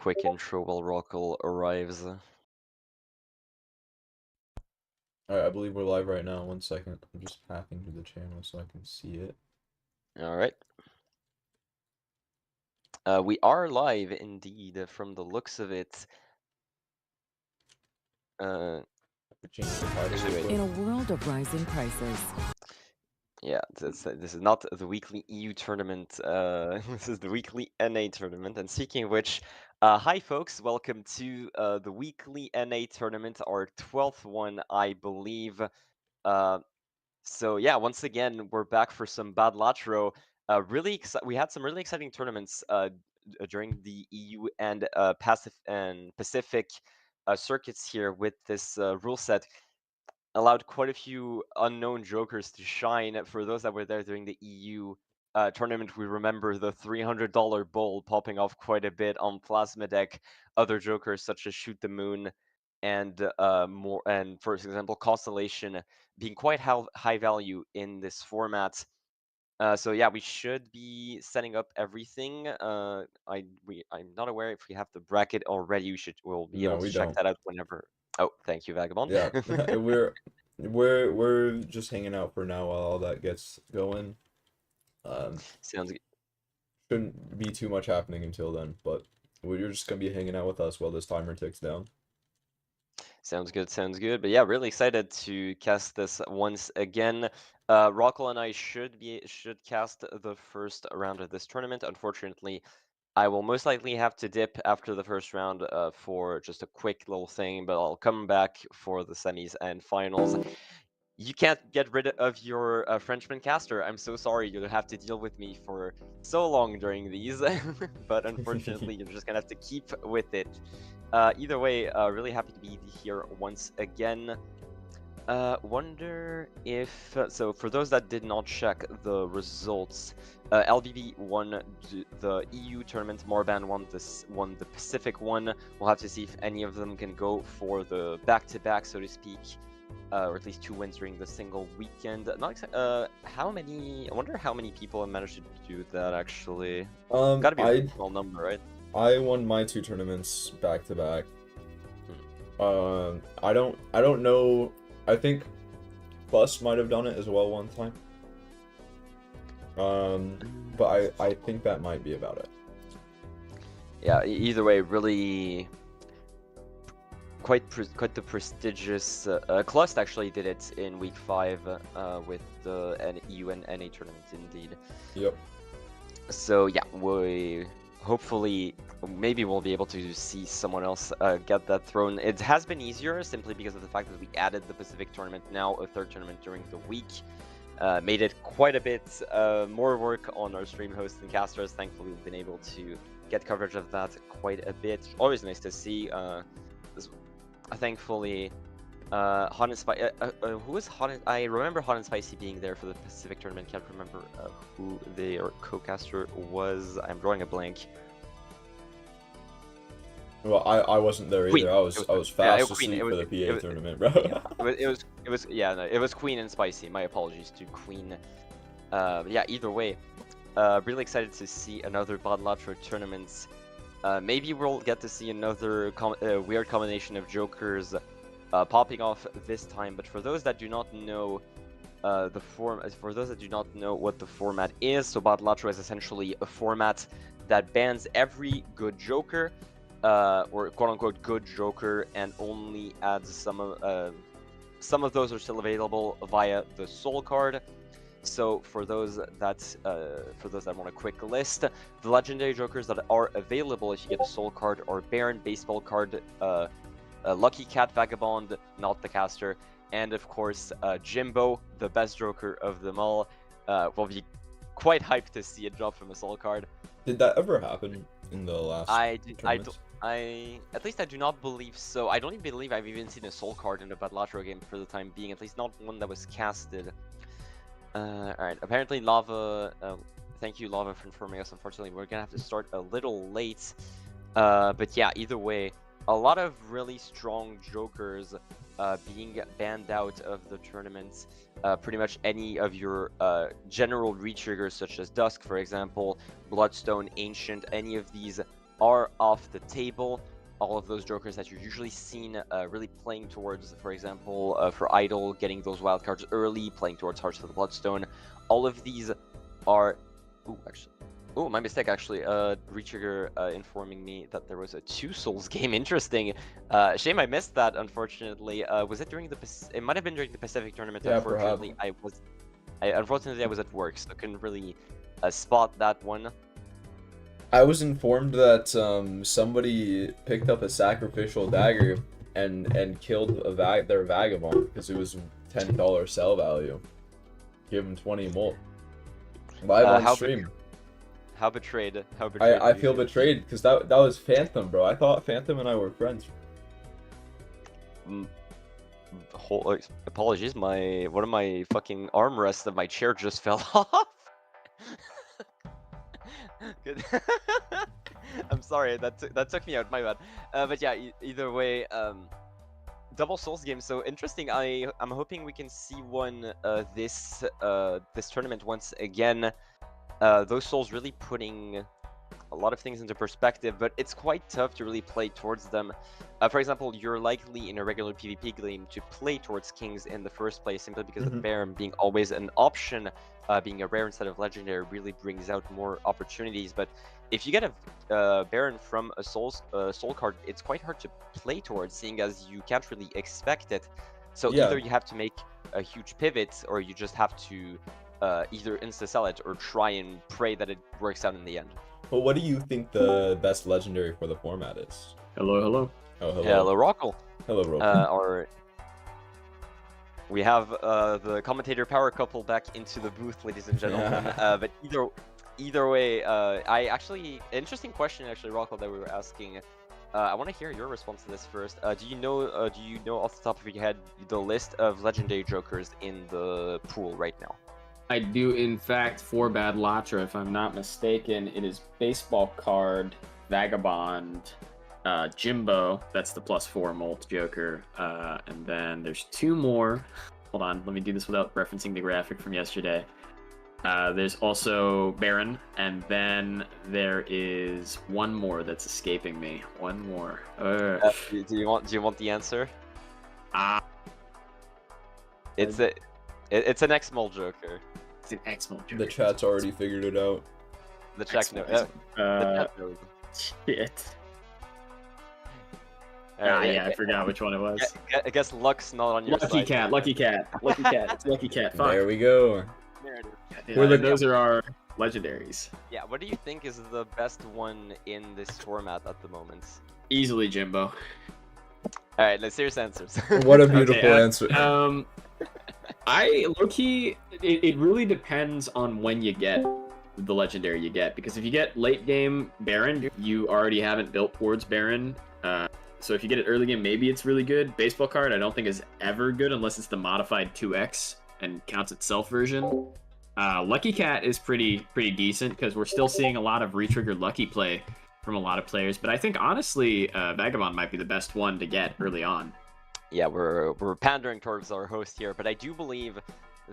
quick intro while Rockle arrives. Alright, I believe we're live right now. 1 second. I'm just pathing to the channel so I can see it. Alright. We are live indeed, from the looks of it. Change the title Actually, real wait. quick. In a world of rising prices. Yeah, this is not the weekly EU tournament. This is the weekly NA tournament. And speaking of which, hi folks, welcome to the weekly NA tournament, our 12th one, I believe. So yeah, once again, we're back for some Bad Latro. We had some really exciting tournaments during the EU and Pacific circuits here with this rule set. Allowed quite a few unknown jokers to shine. For those that were there during the EU tournament, we remember the $300 bowl popping off quite a bit on Plasma Deck. Other jokers such as Shoot the Moon and for example, Constellation being quite high value in this format. So yeah, we should be setting up everything. I'm not aware if we have the bracket already. We'll be No, able to we check don't. that out whenever. Oh, thank you, Vagabond. Yeah, we're just hanging out for now while all that gets going. Sounds good. Shouldn't be too much happening until then, but you're just gonna be hanging out with us while this timer ticks down. Sounds good. Sounds good. But yeah, really excited to cast this once again. Rockle and I should cast the first round of this tournament. Unfortunately, I will most likely have to dip after the first round for just a quick little thing, but I'll come back for the semis and finals. You can't get rid of your Frenchman caster. I'm so sorry. You'll have to deal with me for so long during these, but unfortunately, you're just gonna have to keep with it. Either way, really happy to be here once again. Wonder if so. For those that did not check the results, LBB won the EU tournament. Morban won the Pacific one. We'll have to see if any of them can go for the back-to-back, so to speak, or at least 2 wins during the single weekend. Not how many? I wonder how many people have managed to do that actually. Got to be a I small number, right? I won my 2 tournaments back to back. Hmm. I don't know. I think Plus might have done it as well one time. But I think that might be about it. Yeah. Either way, really. Quite the prestigious. Klust actually did it in week 5 with the EU and NA tournament, indeed. Yep. So yeah, we hopefully maybe we'll be able to see someone else get that throne. It has been easier simply because of the fact that we added the Pacific tournament, now a third tournament during the week. Made it quite a bit more work on our stream hosts and casters. Thankfully, we've been able to get coverage of that quite a bit. Always nice to see. Thankfully, Hot and Spicy. Who was Hot? I remember Hot and Spicy being there for the Pacific tournament. Can't remember who their co-caster was. I'm drawing a blank. Well, I wasn't there Queen. either. I was fast asleep for the PA tournament, bro. Yeah, it was Queen and Spicy. My apologies to Queen. Yeah, either way, really excited to see another Bad Latro tournaments. Maybe we'll get to see another weird combination of jokers popping off this time. But for those that do not know for those that do not know what the format is, so Bad Latro is essentially a format that bans every good joker, or quote-unquote good joker, and only adds some of those are still available via the soul card. So for those that want a quick list, the legendary jokers that are available if you get a soul card are Baron, baseball card, Lucky Cat, Vagabond, not the caster, and of course Jimbo, the best joker of them all. Will be quite hyped to see it drop from a soul card. Did that ever happen in the last tournaments? At least I do not believe so. I don't even believe I've even seen a soul card in a Bad Latro game for the time being. At least not one that was casted. Alright, apparently Lava, thank you Lava for informing us. Unfortunately, we're gonna have to start a little late. But yeah, either way, a lot of really strong jokers being banned out of the tournaments. Pretty much any of your general retriggers, such as Dusk, for example, Bloodstone, Ancient, any of these are off the table. All of those jokers that you're usually seen really playing towards, for example, for Idol, getting those wild cards early, playing towards Hearts of the Bloodstone. All of these are... Ooh, actually... Oh, my mistake, actually. Retrigger informing me that there was a 2 Souls game. Interesting. Shame I missed that, unfortunately. Was it during the... It might have been during the Pacific tournament. Yeah, unfortunately, unfortunately, I was at work, so I couldn't really spot that one. I was informed that somebody picked up a sacrificial dagger and killed their vagabond because it was $10 sell value. Give him 20 mult. Live on stream. How betrayed? How betrayed? I feel betrayed because that was Phantom, bro. I thought Phantom and I were friends. Apologies, one of my fucking armrests of my chair just fell off. Good. I'm sorry, that took me out. My bad. But yeah, either way, double Souls game. So interesting. I'm hoping we can see one this tournament once again. Those Souls really putting a lot of things into perspective, but it's quite tough to really play towards them. For example, you're likely in a regular PvP game to play towards Kings in the first place simply because of Baron being always an option. Being a rare instead of legendary really brings out more opportunities. But if you get a Baron from a soul card, it's quite hard to play towards, seeing as you can't really expect it. So either you have to make a huge pivot, or you just have to either insta-sell it or try and pray that it works out in the end. But what do you think the best legendary for the format is? Hello, hello. Oh, hello. Hello, Rockle. Hello, Rockle. We have the commentator power couple back into the booth, ladies and gentlemen. But either way, interesting question actually, Rockle, that we were asking. I want to hear your response to this first. Do you know off the top of your head the list of legendary jokers in the pool right now? I do, in fact, for Bad Latra, if I'm not mistaken. It is Baseball Card, Vagabond, Jimbo, that's the +4 Molt Joker, and then there's 2 more. Hold on, let me do this without referencing the graphic from yesterday. There's also Baron, and then there is 1 more that's escaping me. 1 more. Do you want the answer? It's an X-Molt Joker. It's an X-Molt Joker. The chat's already figured it out. The chat knows. Shit. Yeah, I forgot which one it was. I guess luck's not on your Lucky side. Cat, Lucky Cat, Lucky Cat. It's Lucky Cat. Fuck. There we go. Yeah, those are our legendaries. Yeah, what do you think is the best one in this format at the moment? Easily Jimbo. Alright, let's serious answers. What a beautiful answer. Low-key, it really depends on when you get the legendary you get, because if you get late game Baron, you already haven't built towards Baron. So if you get it early game, maybe it's really good. Baseball Card, I don't think is ever good unless it's the modified 2x and counts itself version. Lucky Cat is pretty decent because we're still seeing a lot of retriggered Lucky play from a lot of players. But I think honestly, Vagabond might be the best one to get early on. Yeah, we're pandering towards our host here, but I do believe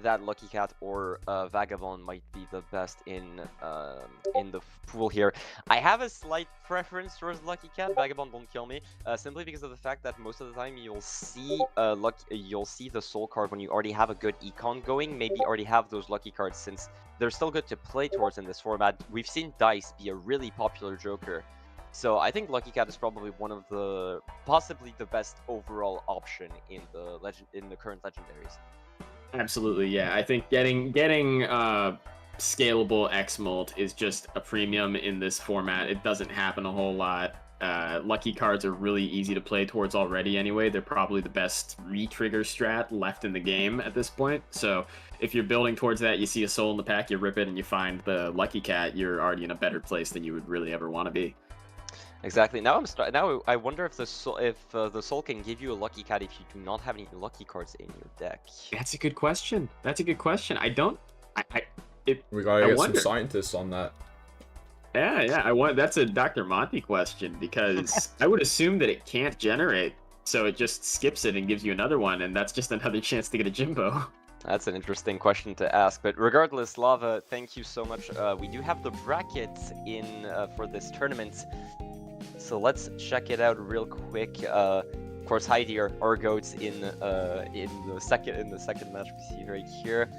that Lucky Cat or Vagabond might be the best in the pool here. I have a slight preference towards Lucky Cat. Vagabond don't kill me, simply because of the fact that most of the time you'll see the soul card when you already have a good econ going. Maybe already have those lucky cards since they're still good to play towards in this format. We've seen Dice be a really popular joker. So I think Lucky Cat is probably one of possibly the best overall option in the current legendaries. Absolutely, yeah. I think getting scalable X-Molt is just a premium in this format. It doesn't happen a whole lot. Lucky cards are really easy to play towards already anyway. They're probably the best re-trigger strat left in the game at this point. So if you're building towards that, you see a soul in the pack, you rip it, and you find the Lucky Cat, you're already in a better place than you would really ever want to be. Exactly. Now I wonder if the soul can give you a Lucky Cat if you do not have any lucky cards in your deck. That's a good question. We gotta get some scientists on that. Yeah. That's a Dr. Monty question, because I would assume that it can't generate, so it just skips it and gives you another one, and that's just another chance to get a Jimbo. That's an interesting question to ask, but regardless, Lava, thank you so much. We do have the brackets in for this tournament. So let's check it out real quick. Of course, Heidir, our goats in the second match we see right here.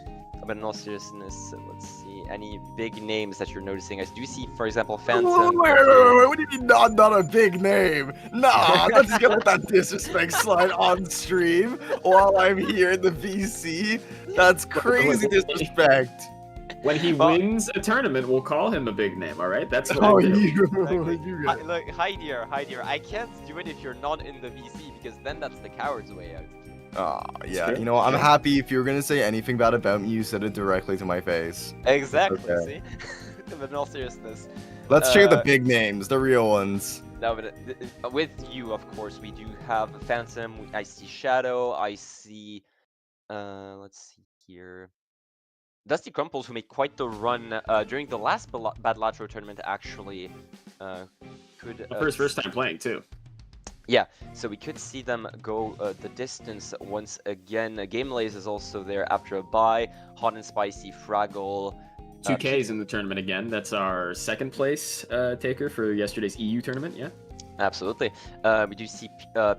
But in all seriousness, let's see any big names that you're noticing. I do see, for example, Phantom. Wait, what do you mean not a big name? Nah, let's just gonna let that disrespect slide on stream while I'm here in the VC. That's crazy disrespect. When he wins a tournament, we'll call him a big name. All right, that's what Oh, I do. you guys. Look, Heidir, I can't do it if you're not in the VC because then that's the coward's way out. Yeah, you know, I'm happy if you were gonna say anything bad about me, you said it directly to my face. Exactly. Okay. See, but in all seriousness, Let's check the big names, the real ones. no, but with you, of course, we do have Phantom. I see Shadow. I see. Let's see here. Dusty Crumples, who made quite the run during the last Badlatro tournament, actually could. First time playing too. Yeah, so we could see them go the distance once again. Gamelays is also there after a bye. Hot and Spicy, Fraggle. 2K's in the tournament again. That's our second place taker for yesterday's EU tournament. Yeah. Absolutely. We do see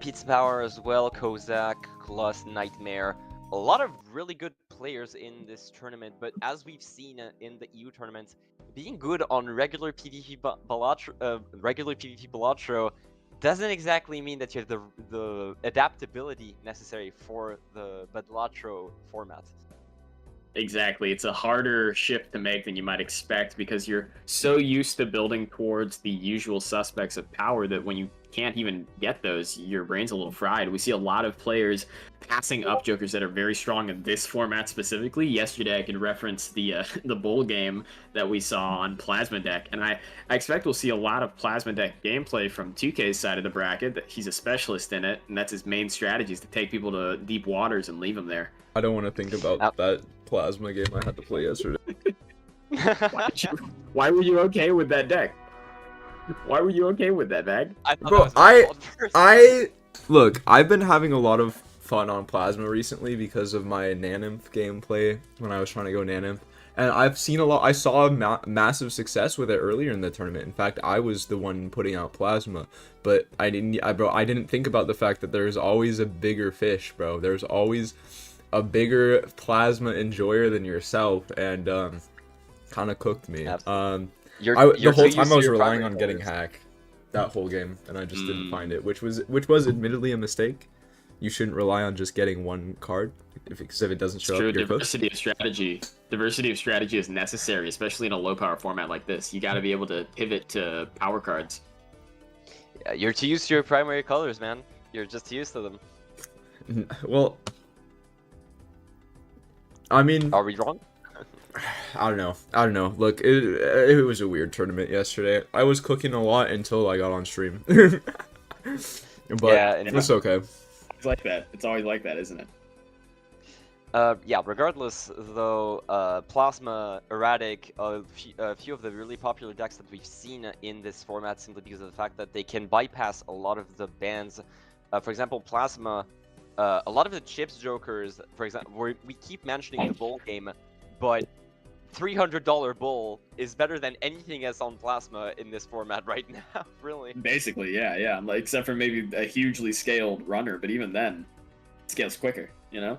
Pizza Power as well, Kozak, Klus, Nightmare. A lot of really good players in this tournament, but as we've seen in the EU tournament, being good on regular PvP Balatro doesn't exactly mean that you have the adaptability necessary for the Balatro format. Exactly. It's a harder shift to make than you might expect because you're so used to building towards the usual suspects of power that when you can't even get those, your brain's a little fried. We see a lot of players passing up jokers that are very strong in this format specifically. Yesterday, I could reference the bull game that we saw on Plasma Deck, and I expect we'll see a lot of Plasma Deck gameplay from 2K's side of the bracket. That he's a specialist in it, and that's his main strategy is to take people to deep waters and leave them there. I don't want to think about that Plasma game I had to play yesterday. Why were you okay with that deck? Why were you okay with that, Bag? Bro, look, I've been having a lot of fun on Plasma recently because of my Nanymph gameplay when I was trying to go Nanymph. And I've seen I saw massive success with it earlier in the tournament. In fact, I was the one putting out Plasma, but I didn't think about the fact that there's always a bigger fish, bro. There's always a bigger Plasma enjoyer than yourself, and kind of cooked me. The whole time I was relying on getting hack that whole game, and I just didn't find it, which was admittedly a mistake. You shouldn't rely on just getting one card because if it doesn't show up, you're diversity of strategy. Diversity of strategy is necessary, especially in a low power format like this. You got to be able to pivot to power cards. Yeah, you're too used to your primary colors, man. You're just used to them. Well, I mean, are we wrong? I don't know. Look, it was a weird tournament yesterday. I was cooking a lot until I got on stream. But yeah, it's okay. It's like that. It's always like that, isn't it? Yeah, regardless, though, Plasma, Erratic, a few of the really popular decks that we've seen in this format simply because of the fact that they can bypass a lot of the bans. For example, Plasma, a lot of the chips jokers, for example, we keep mentioning the bull game, but $300 bull is better than anything else on Plasma in this format right now, really. Basically, yeah. Like, except for maybe a hugely scaled runner, but even then, it scales quicker, you know?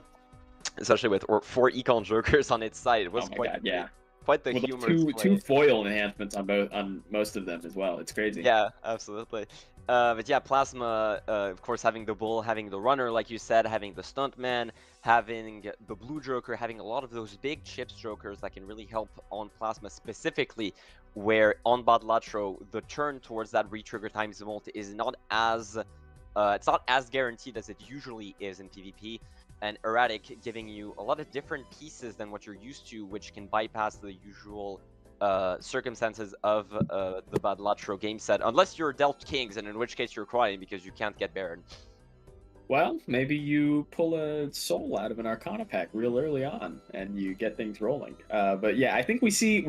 Especially with 4 econ jokers on its side. It was quite the with humorous two foil enhancements on most of them as well. It's crazy. Yeah, absolutely. But yeah, Plasma, of course, having the bull, having the runner, like you said, having the stuntman, having the blue joker, having a lot of those big chips jokers that can really help on Plasma specifically, where on Badlatro, the turn towards that retrigger times multi is not as it's not as guaranteed as it usually is in PvP. And Erratic giving you a lot of different pieces than what you're used to, which can bypass the usual circumstances of the Badlatro game set, unless you're dealt Kings, and in which case you're crying because you can't get Baron. Well, maybe you pull a soul out of an Arcana pack real early on, and you get things rolling. But yeah, I think we see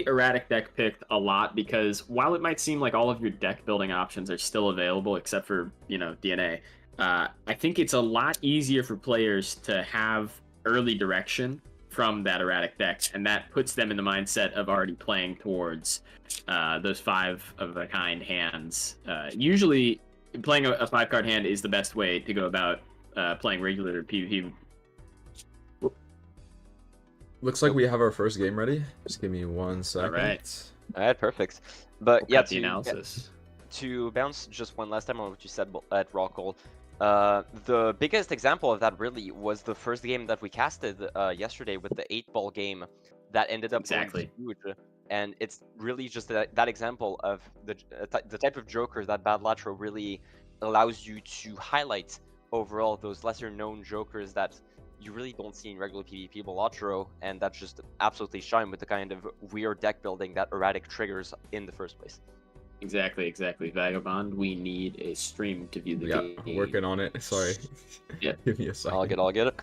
Erratic deck picked a lot because while it might seem like all of your deck building options are still available, except for DNA. I think it's a lot easier for players to have early direction from that erratic deck, and that puts them in the mindset of already playing towards those 5 of a kind hands. Usually, playing a 5-card hand is the best way to go about playing regular PvP. Looks like we have our first game ready. Just give me 1 second. All right, perfect. But yeah, Cut the analysis. To bounce just one last time on what you said at Rockall, the biggest example of that really was the first game that we casted yesterday with the 8-ball game that ended up going Exactly. huge. And it's really just that example of the type of joker that Bad Latro really allows you to highlight overall those lesser known jokers that you really don't see in regular PvP Balatro, and that just absolutely shine with the kind of weird deck building that erratic triggers in the first place. Exactly. Vagabond, we need a stream to view the game. Yeah, working on it. Sorry. Yeah. Give me a second. I'll get it.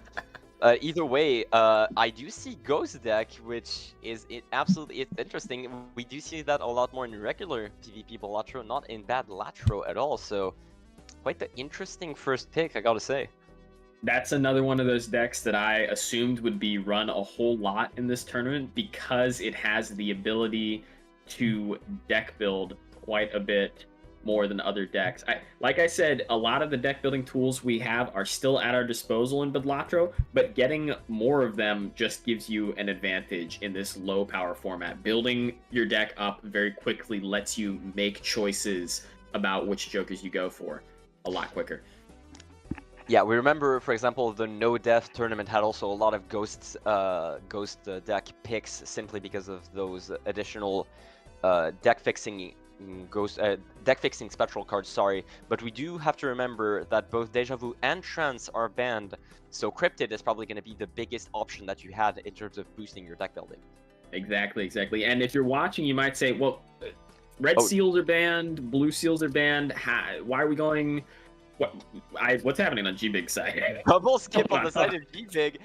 Either way, I do see Ghost deck, which is absolutely interesting. We do see that a lot more in regular PvP Balatro, not in Bad Latro at all. So, quite the interesting first pick, I gotta say. That's another one of those decks that I assumed would be run a whole lot in this tournament because it has the ability to deck build quite a bit more than other decks. Like I said, a lot of the deck building tools we have are still at our disposal in Badlatro, but getting more of them just gives you an advantage in this low power format. Building your deck up very quickly lets you make choices about which jokers you go for a lot quicker. Yeah, we remember, for example, the No Death tournament had also a lot of ghost deck picks simply because of those additional deck fixing spectral cards. Sorry, but we do have to remember that both Deja Vu and Trance are banned, so Cryptid is probably going to be the biggest option that you had in terms of boosting your deck building. Exactly. And if you're watching, you might say, well, red seals are banned, blue seals are banned. Why are we going? What's happening on G-Big side? Double skip on the side of G-Big.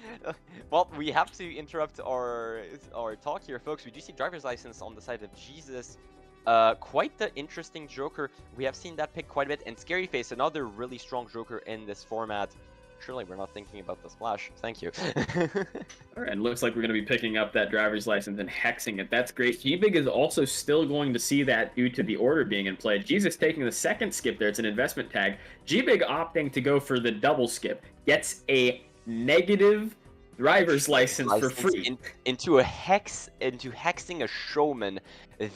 Well, we have to interrupt our talk here, folks. We do see Driver's License on the side of Jesus. Quite the interesting joker. We have seen that pick quite a bit. And Scary Face, another really strong joker in this format. Surely we're not thinking about the splash. Thank you. All right, and looks like we're going to be picking up that Driver's License and hexing it. That's great. G-Big is also still going to see that due to the order being in play. Jesus taking the second skip there. It's an investment tag. G-Big opting to go for the double skip. Gets a negative Driver's License for free. Into hexing a showman.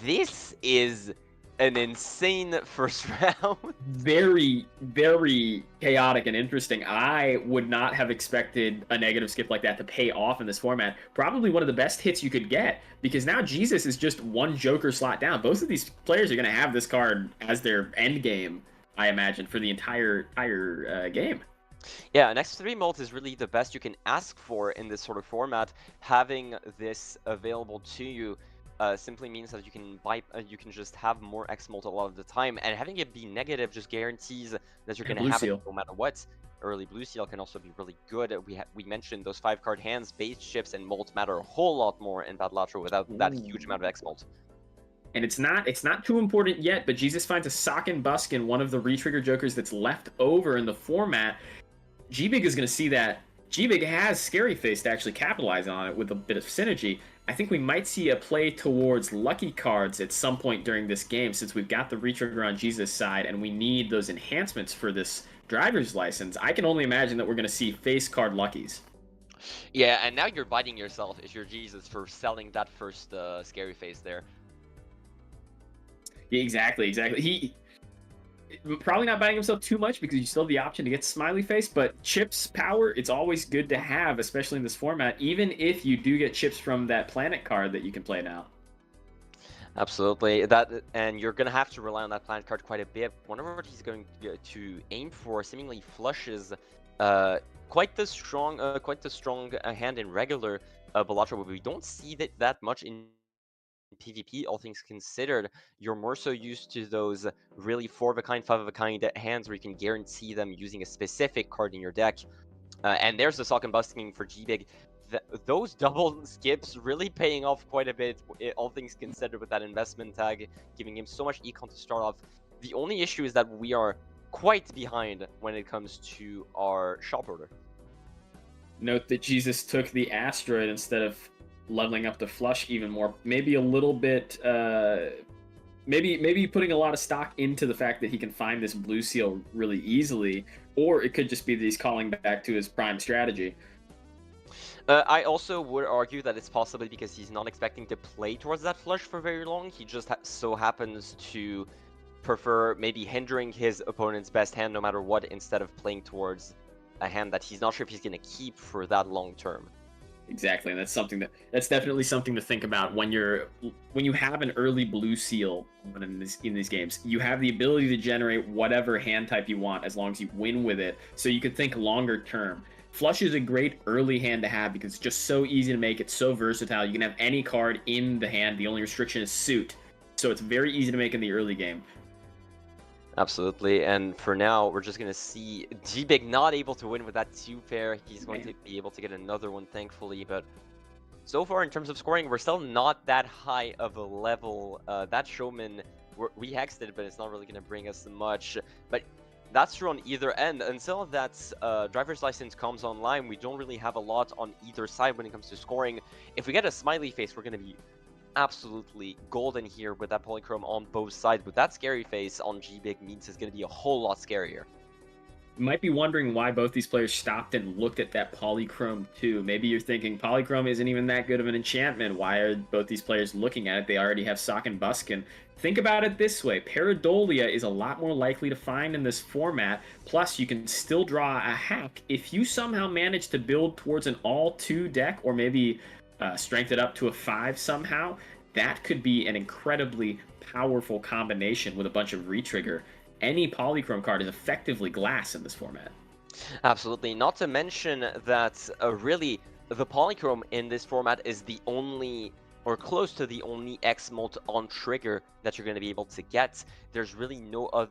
This is an insane first round. Very, very chaotic and interesting. I would not have expected a negative skip like that to pay off in this format. Probably one of the best hits you could get, because now Jesus is just one joker slot down. Both of these players are going to have this card as their end game, I imagine, for the entire game. Yeah, an X3 mult is really the best you can ask for in this sort of format. Having this available to you simply means that you can just have more X mult a lot of the time, and having it be negative just guarantees that you're going to have it no matter what. Early Blue Seal can also be really good. We mentioned those 5-card hands, base chips, and mult matter a whole lot more in Bad Latro without that huge amount of X mult. And it's not too important yet, but Jesus finds a Sock and Buskin, one of the retrigger jokers that's left over in the format. G-Big is going to see that. G-Big has Scary Face to actually capitalize on it with a bit of synergy. I think we might see a play towards lucky cards at some point during this game, since we've got the retrigger on Jesus' side and we need those enhancements for this Driver's License. I can only imagine that we're going to see face card luckies. Yeah, and now you're biting yourself if you're Jesus for selling that first Scary Face there. Yeah, exactly. He probably not biting himself too much because you still have the option to get Smiley Face, but chips power, it's always good to have, especially in this format, even if you do get chips from that planet card that you can play now. Absolutely, and you're gonna have to rely on that planet card quite a bit. Wonder what he's going to aim for. Seemingly flushes quite the strong hand in regular Balatro, but we don't see that much in PvP, all things considered. You're more so used to those really 4-of-a-kind, 5-of-a-kind hands where you can guarantee them using a specific card in your deck. And there's the Sock and Busking for G-Big. Those double skips really paying off quite a bit, all things considered, with that investment tag, giving him so much econ to start off. The only issue is that we are quite behind when it comes to our shop order. Note that Jesus took the asteroid instead of leveling up the flush even more. Maybe a little bit. Maybe putting a lot of stock into the fact that he can find this blue seal really easily, or it could just be that he's calling back to his prime strategy. I also would argue that it's possibly because he's not expecting to play towards that flush for very long. He just so happens to prefer maybe hindering his opponent's best hand no matter what, instead of playing towards a hand that he's not sure if he's going to keep for that long term. Exactly, and that's definitely something to think about when you have an early blue seal in these games. You have the ability to generate whatever hand type you want as long as you win with it, so you can think longer term. Flush is a great early hand to have because it's just so easy to make. It's so versatile. You can have any card in the hand. The only restriction is suit, so it's very easy to make in the early game. Absolutely, and for now, we're just going to see G-Big not able to win with that 2-pair. He's going to be able to get another one, thankfully, but so far, in terms of scoring, we're still not that high of a level. That Showman, we hexed it, but it's not really going to bring us much. But that's true on either end. Until that driver's license comes online, we don't really have a lot on either side when it comes to scoring. If we get a smiley face, we're going to be absolutely golden here with that polychrome on both sides, but that scary face on G-Big means it's going to be a whole lot scarier. You might be wondering why both these players stopped and looked at that polychrome too. Maybe you're thinking polychrome isn't even that good of an enchantment. Why are both these players looking at it? They already have Sock and Buskin. Think about it this way. Pareidolia is a lot more likely to find in this format. Plus, you can still draw a hack if you somehow manage to build towards an all-2 deck, or maybe strengthen it up to a 5 somehow. That could be an incredibly powerful combination with a bunch of retrigger. Any polychrome card is effectively glass in this format. Absolutely. Not to mention that really the polychrome in this format is the only, or close to the only X-Molt on trigger that you're going to be able to get. There's really no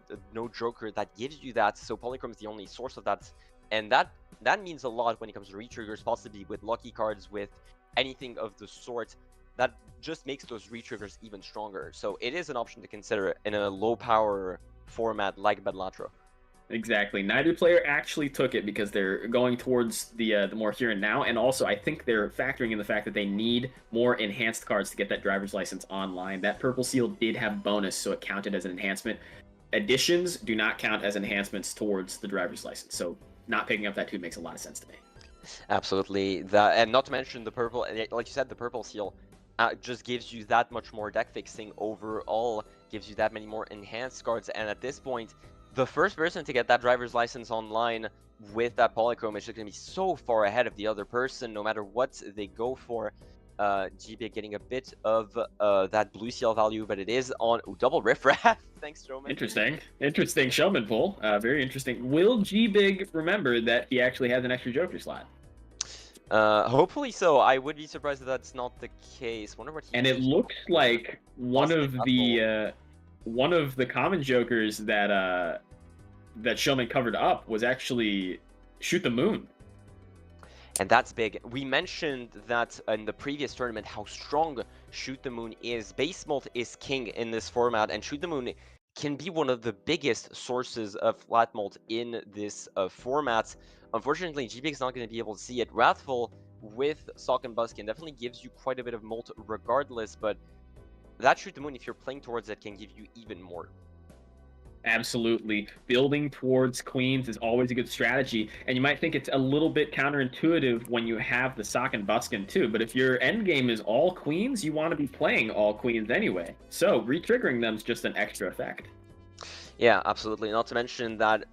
joker that gives you that, so polychrome is the only source of that, and that means a lot when it comes to retriggers, possibly with lucky cards, with anything of the sort. That just makes those retriggers even stronger. So it is an option to consider in a low power format like Bedlatro. Exactly. Neither player actually took it because they're going towards the more here and now, and also I think they're factoring in the fact that they need more enhanced cards to get that driver's license online. That purple seal did have bonus, so it counted as an enhancement. Additions do not count as enhancements towards the driver's license, so not picking up that 2 makes a lot of sense to me. Absolutely. That, and not to mention the purple, like you said, the purple seal just gives you that much more deck fixing overall, gives you that many more enhanced cards, and at this point, the first person to get that driver's license online with that polychrome is just going to be so far ahead of the other person, no matter what they go for. G-Big getting a bit of that blue seal value, but it is on double riffraff. Thanks, Showman. Interesting Showman pull. Very interesting. Will G-Big remember that he actually has an extra joker slot? Hopefully so. I would be surprised if that's not the case. Wonder what he. And it looks like one of the common jokers that Showman covered up was actually Shoot the Moon. And that's big. We mentioned that in the previous tournament how strong Shoot the Moon is. Base Molt is king in this format, and Shoot the Moon can be one of the biggest sources of flat Molt in this format. Unfortunately, G-Big is not going to be able to see it. Wrathful with Sock and Buskin definitely gives you quite a bit of Molt regardless, but that Shoot the Moon, if you're playing towards it, can give you even more. Absolutely. Building towards queens is always a good strategy, and you might think it's a little bit counterintuitive when you have the Sock and Buskin too, but if your end game is all queens, you want to be playing all queens anyway. So re-triggering them is just an extra effect. Yeah, absolutely. Not to mention that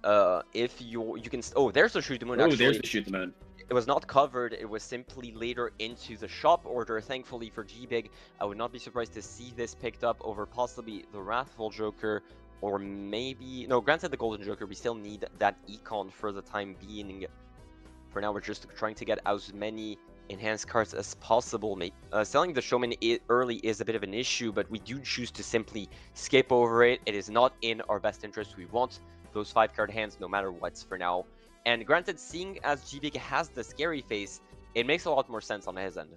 if you can... Oh, there's the Shoot the Moon, actually. Oh, there's the Shoot the Moon. It was not covered, it was simply later into the shop order, thankfully for G-Big. I would not be surprised to see this picked up over possibly the Wrathful Joker, or maybe... No, granted the Golden Joker, we still need that econ for the time being. For now, we're just trying to get as many enhanced cards as possible. Selling the Showman early is a bit of an issue, but we do choose to simply skip over it. It is not in our best interest. We want those 5-card hands no matter what for now. And granted, seeing as G-Big has the scary face, it makes a lot more sense on his end.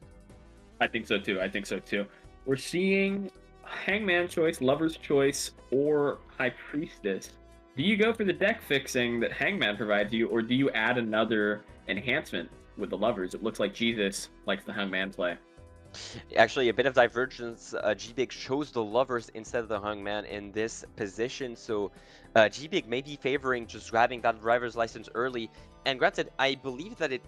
I think so too. We're seeing Hangman choice, Lover's choice, or High Priestess. Do you go for the deck fixing that Hangman provides you, or do you add another enhancement? with the lovers. It looks like Jesus likes the hangman play. Actually, a bit of divergence. Gbig chose the lovers instead of the hangman in this position, so Gbig may be favoring just grabbing that driver's license early. And granted, I believe that it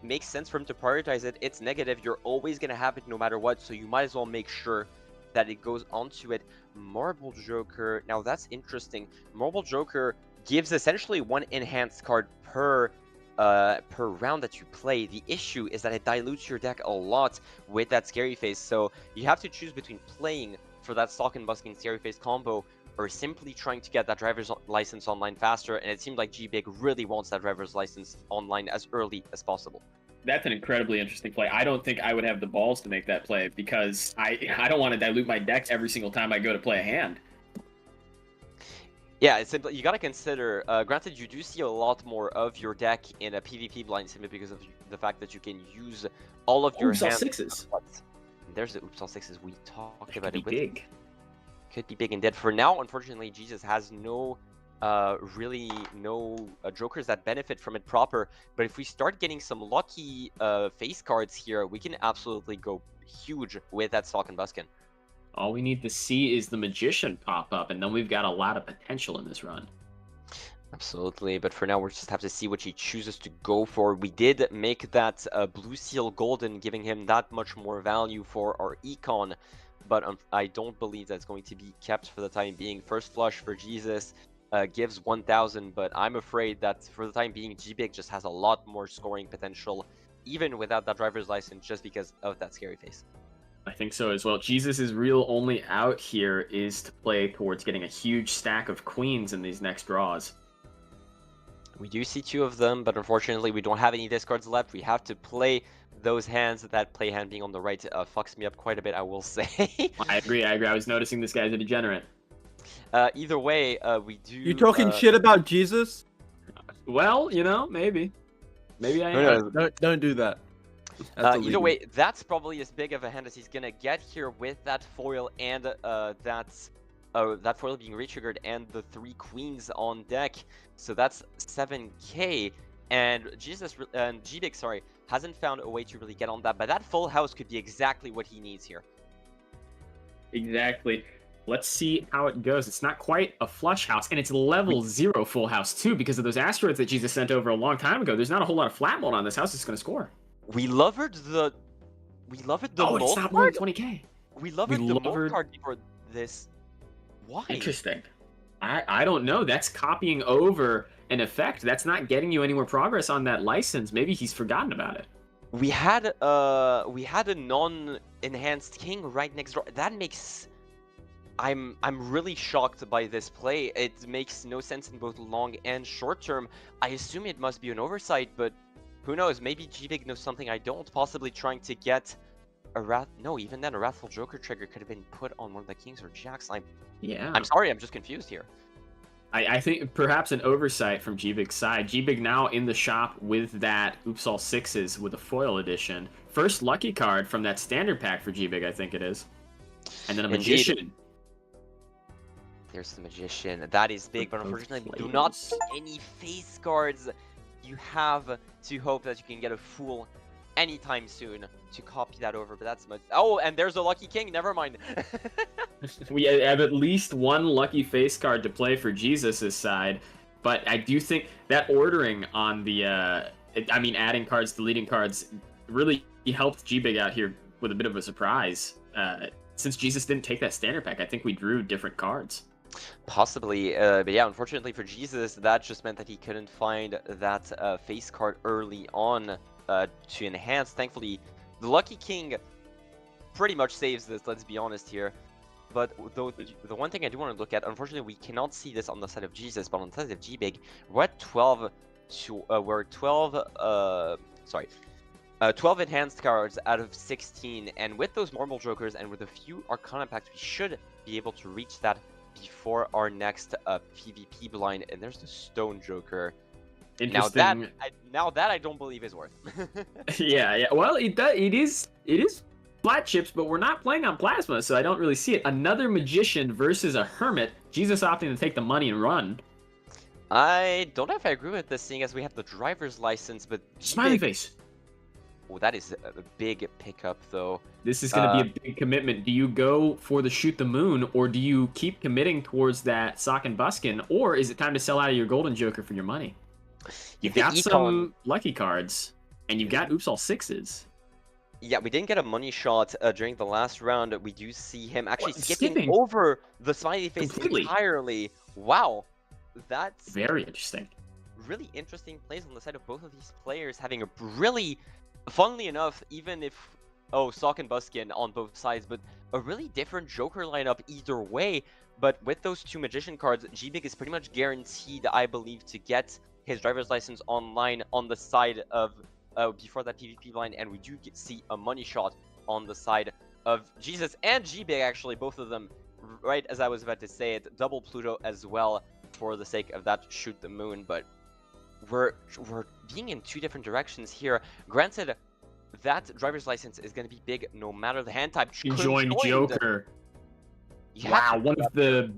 makes sense for him to prioritize it. It's negative. You're always going to have it no matter what, so you might as well make sure that it goes onto it. Marble Joker. Now, that's interesting. Marble Joker gives essentially one enhanced card per round that you play. The issue is that it dilutes your deck a lot with that Scary Face, so you have to choose between playing for that Stalk and Busking Scary Face combo or simply trying to get that driver's license online faster, and it seems like Gbig really wants that driver's license online as early as possible. That's an incredibly interesting play. I don't think I would have the balls to make that play because I don't want to dilute my decks every single time I go to play a hand. Yeah, it's simply, you gotta consider, granted you do see a lot more of your deck in a PvP blind simply because of the fact that you can use all of your Oops, all hands. sixes. There's the Oops All Sixes, we talked about Could be it with. big. Could be big indeed. For now, unfortunately, Jesus has no, really no jokers that benefit from it proper. But if we start getting some lucky face cards here, we can absolutely go huge with that Stalk and Buskin. All we need to see is the Magician pop up, and then we've got a lot of potential in this run. Absolutely, but for now we just have to see what he chooses to go for. We did make that Blue Seal golden, giving him that much more value for our econ, but I don't believe that's going to be kept for the time being. First Flush for Jesus gives 1,000, but I'm afraid that for the time being, Gbig just has a lot more scoring potential, even without that driver's license, just because of that Scary Face. I think so as well. Jesus' real only out here is to play towards getting a huge stack of queens in these next draws. We do see 2 of them, but unfortunately we don't have any discards left. We have to play those hands. That play hand being on the right fucks me up quite a bit, I will say. I agree. I was noticing this guy's a degenerate. Either way, we do... You talking shit about Jesus? Well, you know, maybe. Maybe I Who am. knows? Don't do that. That's Either illegal. way, that's probably as big of a hand as he's gonna get here with that foil and that foil being retriggered and the 3 queens on deck. So that's 7k, and Jesus and Gbig, sorry, hasn't found a way to really get on that. But that full house could be exactly what he needs here. Exactly. Let's see how it goes. It's not quite a flush house, and it's level 0 full house too because of those asteroids that Jesus sent over a long time ago. There's not a whole lot of flat mold on this house that's going to score. We lovered the Oh, it's mold not more card. than 20k. We lovered the mold lovered- card before this. Why? Interesting. I don't know. That's copying over an effect. That's not getting you any more progress on that license. Maybe he's forgotten about it. We had a non-enhanced king right next door. That makes I'm really shocked by this play. It makes no sense in both long and short term. I assume it must be an oversight, but who knows? Maybe Gbig knows something I don't. Possibly trying to get a even then a Wrathful Joker trigger could have been put on one of the kings or jacks. Yeah. I'm sorry, I'm just confused here. I think perhaps an oversight from Gbig's side. Gbig now in the shop with that Oops All Sixes with a foil edition. First lucky card from that standard pack for Gbig, I think it is. And then a Indeed. Magician. There's the Magician. That is big, but Both unfortunately we do not players. see any face cards. You have to hope that you can get a Fool anytime soon to copy that over, but that's much... Oh, and there's a Lucky King, never mind. We have at least one lucky face card to play for Jesus' side, but I do think that ordering on the, adding cards, deleting cards, really helped Gbig out here with a bit of a surprise. Since Jesus didn't take that standard pack, I think we drew different cards. Possibly, but yeah, unfortunately for Jesus, that just meant that he couldn't find that face card early on to enhance. Thankfully, the Lucky King pretty much saves this, let's be honest here. But the one thing I do want to look at, unfortunately, we cannot see this on the side of Jesus, but on the side of Gbig, we're at 12 enhanced cards out of 16, and with those Marble Jokers and with a few Arcana packs, we should be able to reach that before our next PvP blind. And there's the Stone Joker. Now that I don't believe is worth. Yeah. Well, it is flat chips, but we're not playing on plasma, so I don't really see it. Another Magician versus a Hermit. Jesus opting to take the money and run. I don't know if I agree with this, seeing as we have the driver's license, but Smiley Gbig, face. Oh, that is a big pickup, though. This is going to be a big commitment. Do you go for the shoot the moon, or do you keep committing towards that sock and buskin, or is it time to sell out of your golden joker for your money? You've got some lucky cards, and you've got oops all sixes. Yeah, we didn't get a money shot during the last round. We do see him actually skipping over the smiley face entirely. Wow, that's very interesting. Really interesting plays on the side of both of these players, having a really, funnily enough, even if sock and buskin on both sides, but a really different joker lineup either way. But with those two magician cards, Gbig is pretty much guaranteed, I believe, to get his driver's license online on the side of before that PvP blind, and we do see a money shot on the side of Jesus and Gbig, actually, both of them, right as I was about to say it, double Pluto as well for the sake of that shoot the moon. But we're being in two different directions here. Granted, that driver's license is going to be big no matter the hand type. Conjoined Joker. Wow, one of the...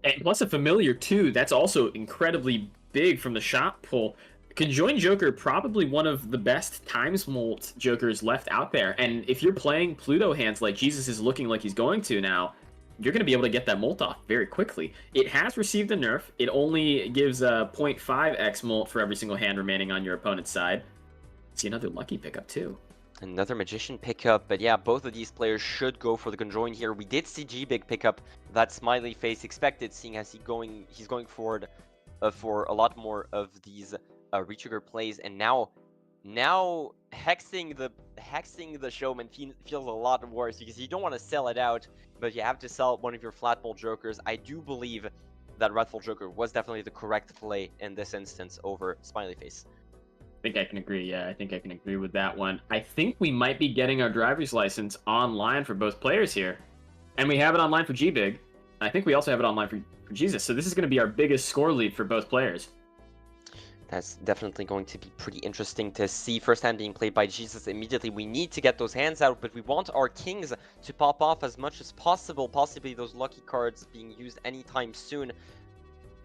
And plus a familiar, too. That's also incredibly big from the shop pull. Conjoined Joker, probably one of the best times molt jokers left out there. And if you're playing Pluto hands like Jesus is looking like he's going to now, you're going to be able to get that molt off very quickly. It has received a nerf. It only gives a 0.5x molt for every single hand remaining on your opponent's side. See another lucky pickup, too. Another magician pickup, but yeah, both of these players should go for the conjoin here. We did see Gbig pick up that smiley face expected, seeing as he's going forward for a lot more of these retrigger plays, and now hexing the showman feels a lot worse because you don't want to sell it out, but you have to sell one of your flat bolt jokers. I do believe that Wrathful Joker was definitely the correct play in this instance over smiley face. I think I can agree. Yeah, I think I can agree with that one. I think we might be getting our driver's license online for both players here. And we have it online for Gbig. I think we also have it online for Jesus. So this is going to be our biggest score lead for both players. That's definitely going to be pretty interesting to see. First hand being played by Jesus immediately. We need to get those hands out, but we want our kings to pop off as much as possible. Possibly those lucky cards being used anytime soon.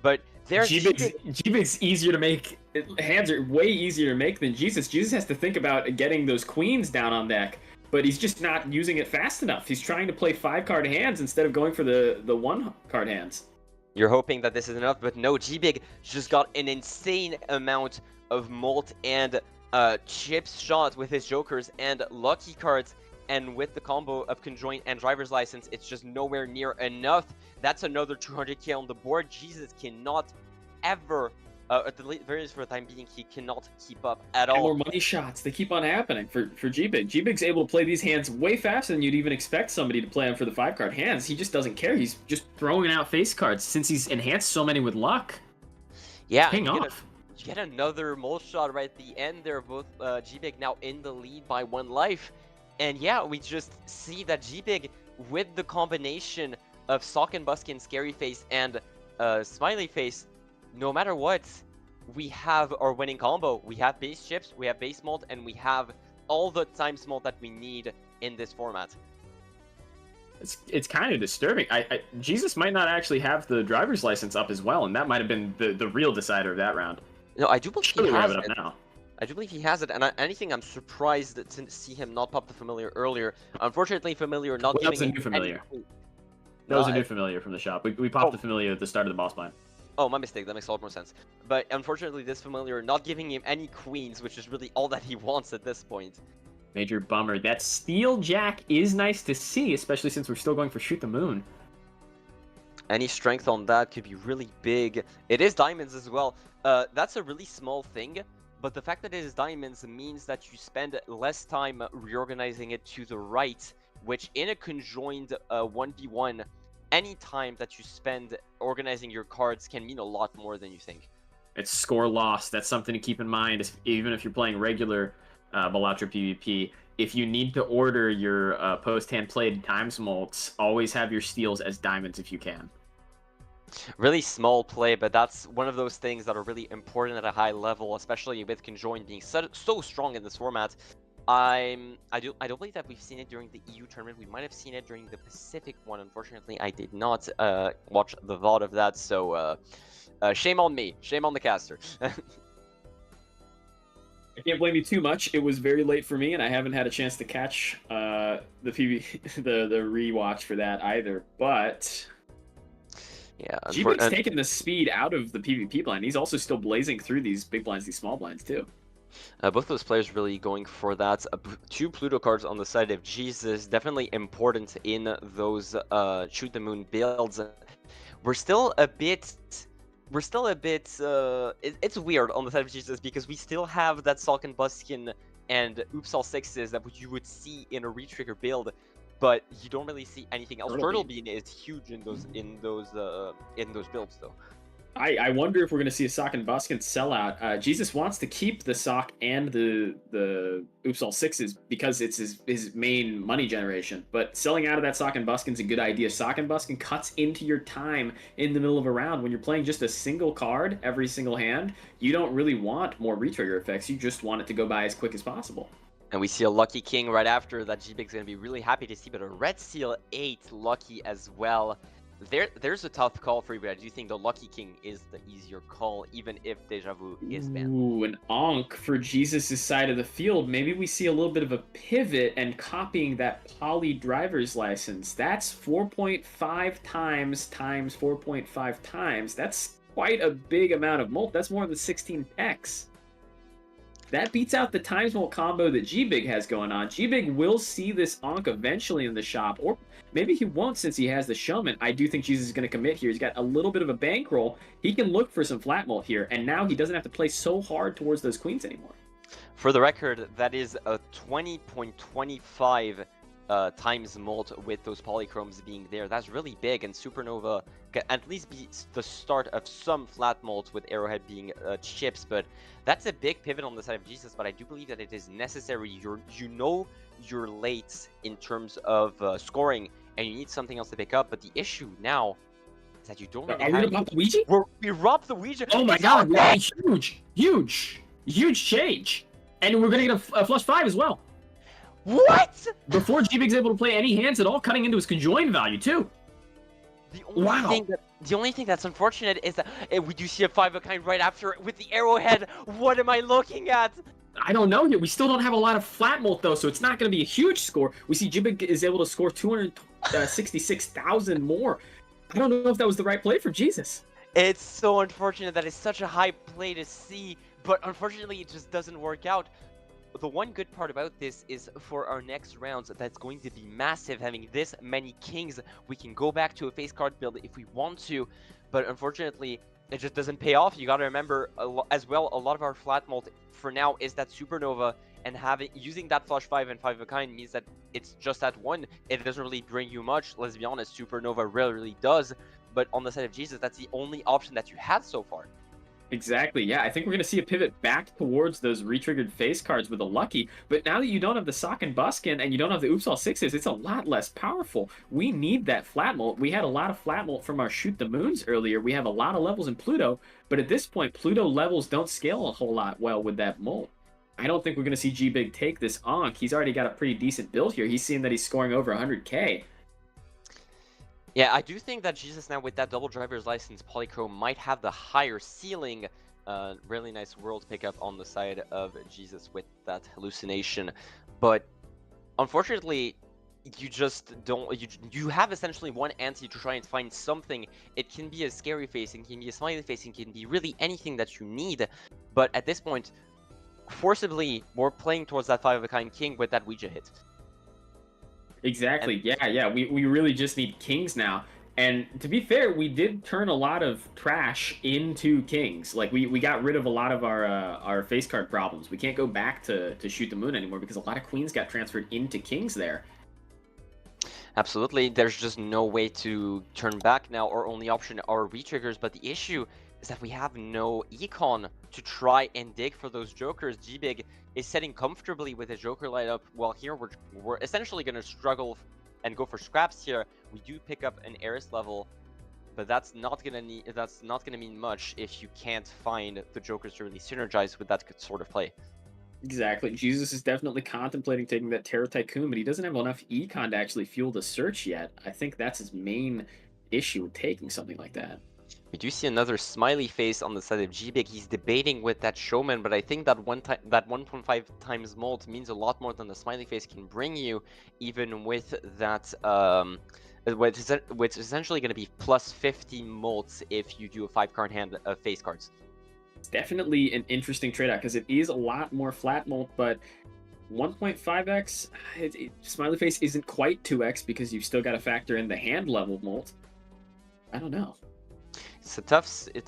But there's Gbig's easier to make. Hands are way easier to make than Jesus. Jesus has to think about getting those queens down on deck, but he's just not using it fast enough. He's trying to play 5-card hands instead of going for the 1-card hands. You're hoping that this is enough, but no, Gbig just got an insane amount of molt and chips shot with his jokers and lucky cards. And with the combo of conjoint and driver's license, it's just nowhere near enough. That's another 200k on the board. Jesus cannot ever, at the very least for the time being, he cannot keep up at all. And more money shots, they keep on happening for Gbig. Gbig's able to play these hands way faster than you'd even expect somebody to play them for the 5-card hands. He just doesn't care. He's just throwing out face cards since he's enhanced so many with luck. Yeah, King off. Get another molt shot right at the end there. Both Gbig now in the lead by 1 life. And yeah, we just see that Gbig, with the combination of Sock and Buskin, Scary Face, and Smiley Face, no matter what, we have our winning combo. We have base chips, we have base molt, and we have all the time molt that we need in this format. It's kind of disturbing. Jesus might not actually have the driver's license up as well, and that might have been the real decider of that round. No, I do believe he has it up now. I do believe he has it, and anything, I'm surprised to see him not pop the familiar earlier. Unfortunately, familiar not giving that was a new familiar. That was a new familiar from the shop. We popped the familiar at the start of the boss blind. Oh, my mistake. That makes a lot more sense. But unfortunately, this familiar not giving him any queens, which is really all that he wants at this point. Major bummer. That Steel Jack is nice to see, especially since we're still going for Shoot the Moon. Any strength on that could be really big. It is diamonds as well. That's a really small thing. But the fact that it is diamonds means that you spend less time reorganizing it to the right, which in a conjoined 1v1, any time that you spend organizing your cards can mean a lot more than you think. It's score loss. That's something to keep in mind, even if you're playing regular Balatro PvP. If you need to order your post-hand played times molts, always have your steals as diamonds if you can. Really small play, but that's one of those things that are really important at a high level, especially with conjoined being so strong in this format. I don't believe that we've seen it during the EU tournament. We might have seen it during the Pacific one. Unfortunately, I did not watch the VOD of that, so shame on me. Shame on the caster. I can't blame you too much. It was very late for me, and I haven't had a chance to catch the the rewatch for that either. But Yeah, G-Big's taking the speed out of the PvP blind. He's also still blazing through these big blinds, these small blinds too. both those players really going for that. 2 Pluto cards on the side of Jesus, definitely important in those shoot the moon builds. We're still a bit. It's weird on the side of Jesus because we still have that Salkin Buskin and Oops All Sixes that you would see in a retrigger build, but you don't really see anything else. Turtle Bean is huge in those builds though. I wonder if we're going to see a Sock and Buskin sellout. Jesus wants to keep the Sock and the Oops All Sixes because it's his main money generation. But selling out of that Sock and Buskin's a good idea. Sock and Buskin cuts into your time in the middle of a round. When you're playing just a single card every single hand, you don't really want more retrigger effects. You just want it to go by as quick as possible. And we see a Lucky King right after that. G-Big's going to be really happy to see, but a Red Seal 8 Lucky as well. There's a tough call for you, but I do think the Lucky King is the easier call, even if Deja Vu is banned. Ooh, an Ankh for Jesus' side of the field. Maybe we see a little bit of a pivot and copying that Poly driver's license. That's 4.5 times 4.5 times. That's quite a big amount of molt. That's more than 16 pecks. That beats out the times molt combo that G-Big has going on. G-Big will see this Ankh eventually in the shop, or maybe he won't since he has the Showman. I do think Jesus is going to commit here. He's got a little bit of a bankroll. He can look for some flat molt here, and now he doesn't have to play so hard towards those queens anymore. For the record, that is a 20.25 times molt with those polychromes being there. That's really big, and Supernova can at least be the start of some flat molt with Arrowhead being chips, but that's a big pivot on the side of Jesus, but I do believe that it is necessary. You're late in terms of scoring, and you need something else to pick up, but the issue now is that you don't really Are we about the Ouija? We robbed the Ouija! Oh my It's god, hard. huge change. And we're going to get a flush 5 as well. What? Before G-Big's able to play any hands at all, cutting into his conjoined value too. The only thing that's unfortunate is that we do see a 5 of a kind right after it with the Arrowhead. What am I looking at? I don't know yet. We still don't have a lot of flat molt though, so it's not going to be a huge score. We see G-Big is able to score 266,000 more. I don't know if that was the right play for Jesus. It's so unfortunate that it's such a high play to see, but unfortunately it just doesn't work out. The one good part about this is for our next rounds, that's going to be massive. Having this many kings, we can go back to a face card build if we want to, but unfortunately, it just doesn't pay off. You got to remember as well, a lot of our flat molt for now is that Supernova, and using that flush 5 and 5 of a kind means that it's just at 1. It doesn't really bring you much. Let's be honest, Supernova really does, but on the side of Jesus, that's the only option that you had so far. Exactly, yeah. I think we're going to see a pivot back towards those retriggered face cards with a Lucky, but now that you don't have the Sock and Buskin and you don't have the Oops All Sixes, it's a lot less powerful. We need that flat molt. We had a lot of flat molt from our Shoot the Moons earlier. We have a lot of levels in Pluto, but at this point, Pluto levels don't scale a whole lot well with that molt. I don't think we're going to see G-Big take this Ankh. He's already got a pretty decent build here. He's seeing that he's scoring over 100k. Yeah, I do think that Jesus now with that double driver's license polychrome might have the higher ceiling. Really nice world pickup on the side of Jesus with that hallucination. But unfortunately, you just don't... You have essentially one anti to try and find something. It can be a scary face, it can be a smiley face, it can be really anything that you need. But at this point, forcibly, we're playing towards that 5 of a kind king with that Ouija hit. Exactly. Yeah. We really just need kings now. And to be fair, we did turn a lot of trash into kings. Like we got rid of a lot of our face card problems. We can't go back to Shoot the Moon anymore because a lot of queens got transferred into kings there. Absolutely. There's just no way to turn back now. Our only option are retriggers, but the issue is that we have no econ to try and dig for those jokers. G-Big is setting comfortably with his joker light up, while here we're essentially going to struggle and go for scraps here. We do pick up an Eris level, but that's not gonna mean much if you can't find the jokers to really synergize with that sort of play. Exactly. Jesus is definitely contemplating taking that Terror Tycoon, but he doesn't have enough econ to actually fuel the search yet. I think that's his main issue with taking something like that. We do see another smiley face on the side of Gbig. He's debating with that showman, but I think that 1.5 times molt means a lot more than the smiley face can bring you, even with that which is essentially going to be plus 50 molts if you do a 5-card hand of face cards. It's definitely an interesting trade-off because it is a lot more flat molt, but 1.5x, smiley face isn't quite 2x because you've still got to factor in the hand level molt. I don't know. It's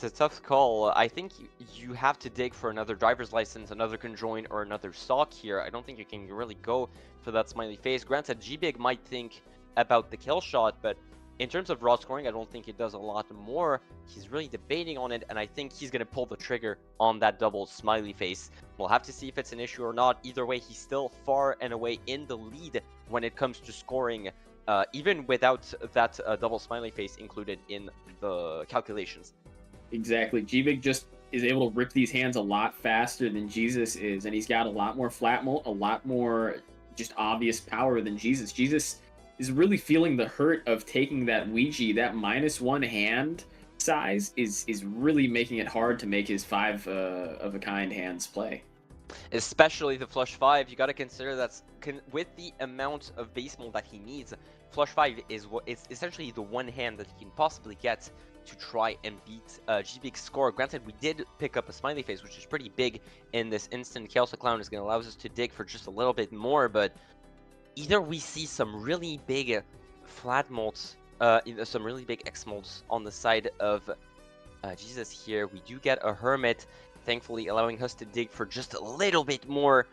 a tough call. I think you have to dig for another driver's license, another conjoin, or another stock here. I don't think you can really go for that smiley face. Granted, Gbig might think about the kill shot, but in terms of raw scoring, I don't think it does a lot more. He's really debating on it, and I think he's going to pull the trigger on that double smiley face. We'll have to see if it's an issue or not. Either way, he's still far and away in the lead when it comes to scoring, even without that double smiley face included in the calculations. Exactly. Gbig just is able to rip these hands a lot faster than Jesus is, and he's got a lot more flat molt, a lot more just obvious power than Jesus. Jesus is really feeling the hurt of taking that Ouija. That -1 hand size is really making it hard to make his 5 of a kind hands play. Especially the flush 5, you got to consider that with the amount of base mold that he needs, flush 5 is essentially the one hand that he can possibly get to try and beat Gbig's score. Granted, we did pick up a smiley face, which is pretty big in this instant. Chaos the Clown is going to allow us to dig for just a little bit more, but either we see some really big flat molds, some really big X molds on the side of Jesus here. We do get a Hermit, thankfully allowing us to dig for just a little bit more.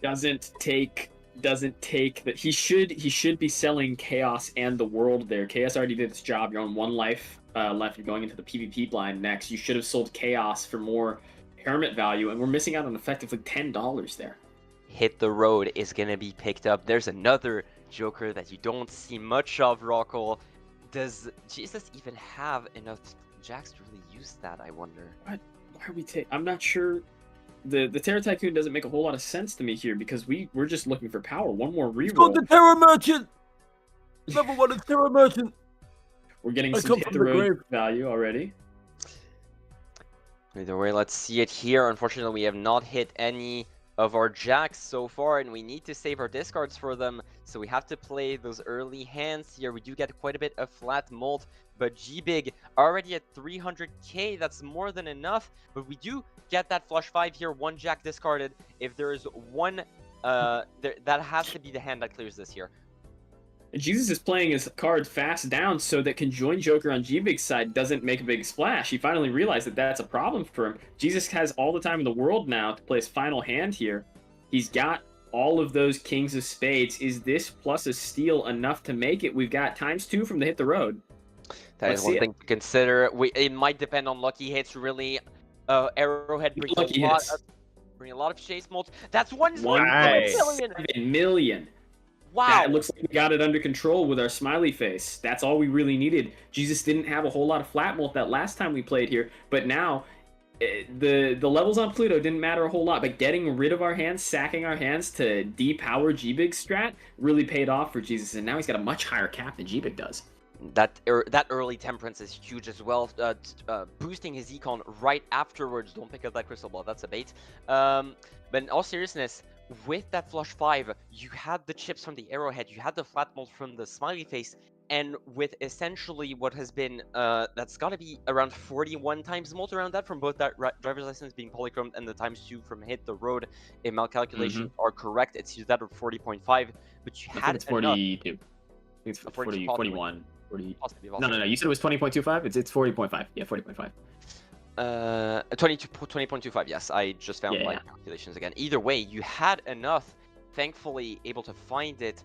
Doesn't take that. He should be selling Chaos and the World there. Chaos already did its job. You're on 1 life left. You're going into the PvP blind next. You should have sold Chaos for more Hermit value, and we're missing out on effectively $10 there. Hit the Road is going to be picked up. There's another Joker that you don't see much of, Rockle. Does Jesus even have enough jacks to really use that, I wonder? Why are we I'm not sure. The Terror Tycoon doesn't make a whole lot of sense to me here because we're just looking for power. One more reroll. Go the Terror Merchant! Level 1 is Terror Merchant! We're getting some hit the road value already. Either way, let's see it here. Unfortunately, we have not hit any of our jacks so far, and we need to save our discards for them, so we have to play those early hands here. We do get quite a bit of flat mold, but Gbig already at 300k. That's more than enough, but we do get that flush 5 here. 1 jack discarded. If there is one, that has to be the hand that clears this here. Jesus is playing his cards fast down so that Conjoined Joker on Gbig's side doesn't make a big splash. He finally realized that that's a problem for him. Jesus has all the time in the world now to play his final hand here. He's got all of those Kings of Spades. Is this plus a steal enough to make it? We've got ×2 from the Hit the Road. That is one thing to consider. It might depend on lucky hits, really. Arrowhead brings a lot of chase molds. That's 1.7 million. Wow. That looks like we got it under control with our smiley face. That's all we really needed. Jesus didn't have a whole lot of flat molt that last time we played here, but now the levels on Pluto didn't matter a whole lot, but getting rid of our hands, sacking our hands to depower Gbig's strat really paid off for Jesus, and now he's got a much higher cap than Gbig does. That early temperance is huge as well, boosting his econ right afterwards. Don't pick up that crystal ball, that's a bait. But in all seriousness, with that flush 5, you had the chips from the Arrowhead, you had the flat mold from the smiley face, and with essentially what has been, that's got to be around 41 times molt around that from both that driver's license being polychromed and the ×2 from Hit the Road. If my calculations are correct, it's used that of 40.5, but you had 42. I think it's 40, 41. 40. No. You said it was 20.25? It's 40.5. Yeah, 40.5. 20.25, yes. I just found my calculations again. Either way, you had enough. Thankfully, able to find it.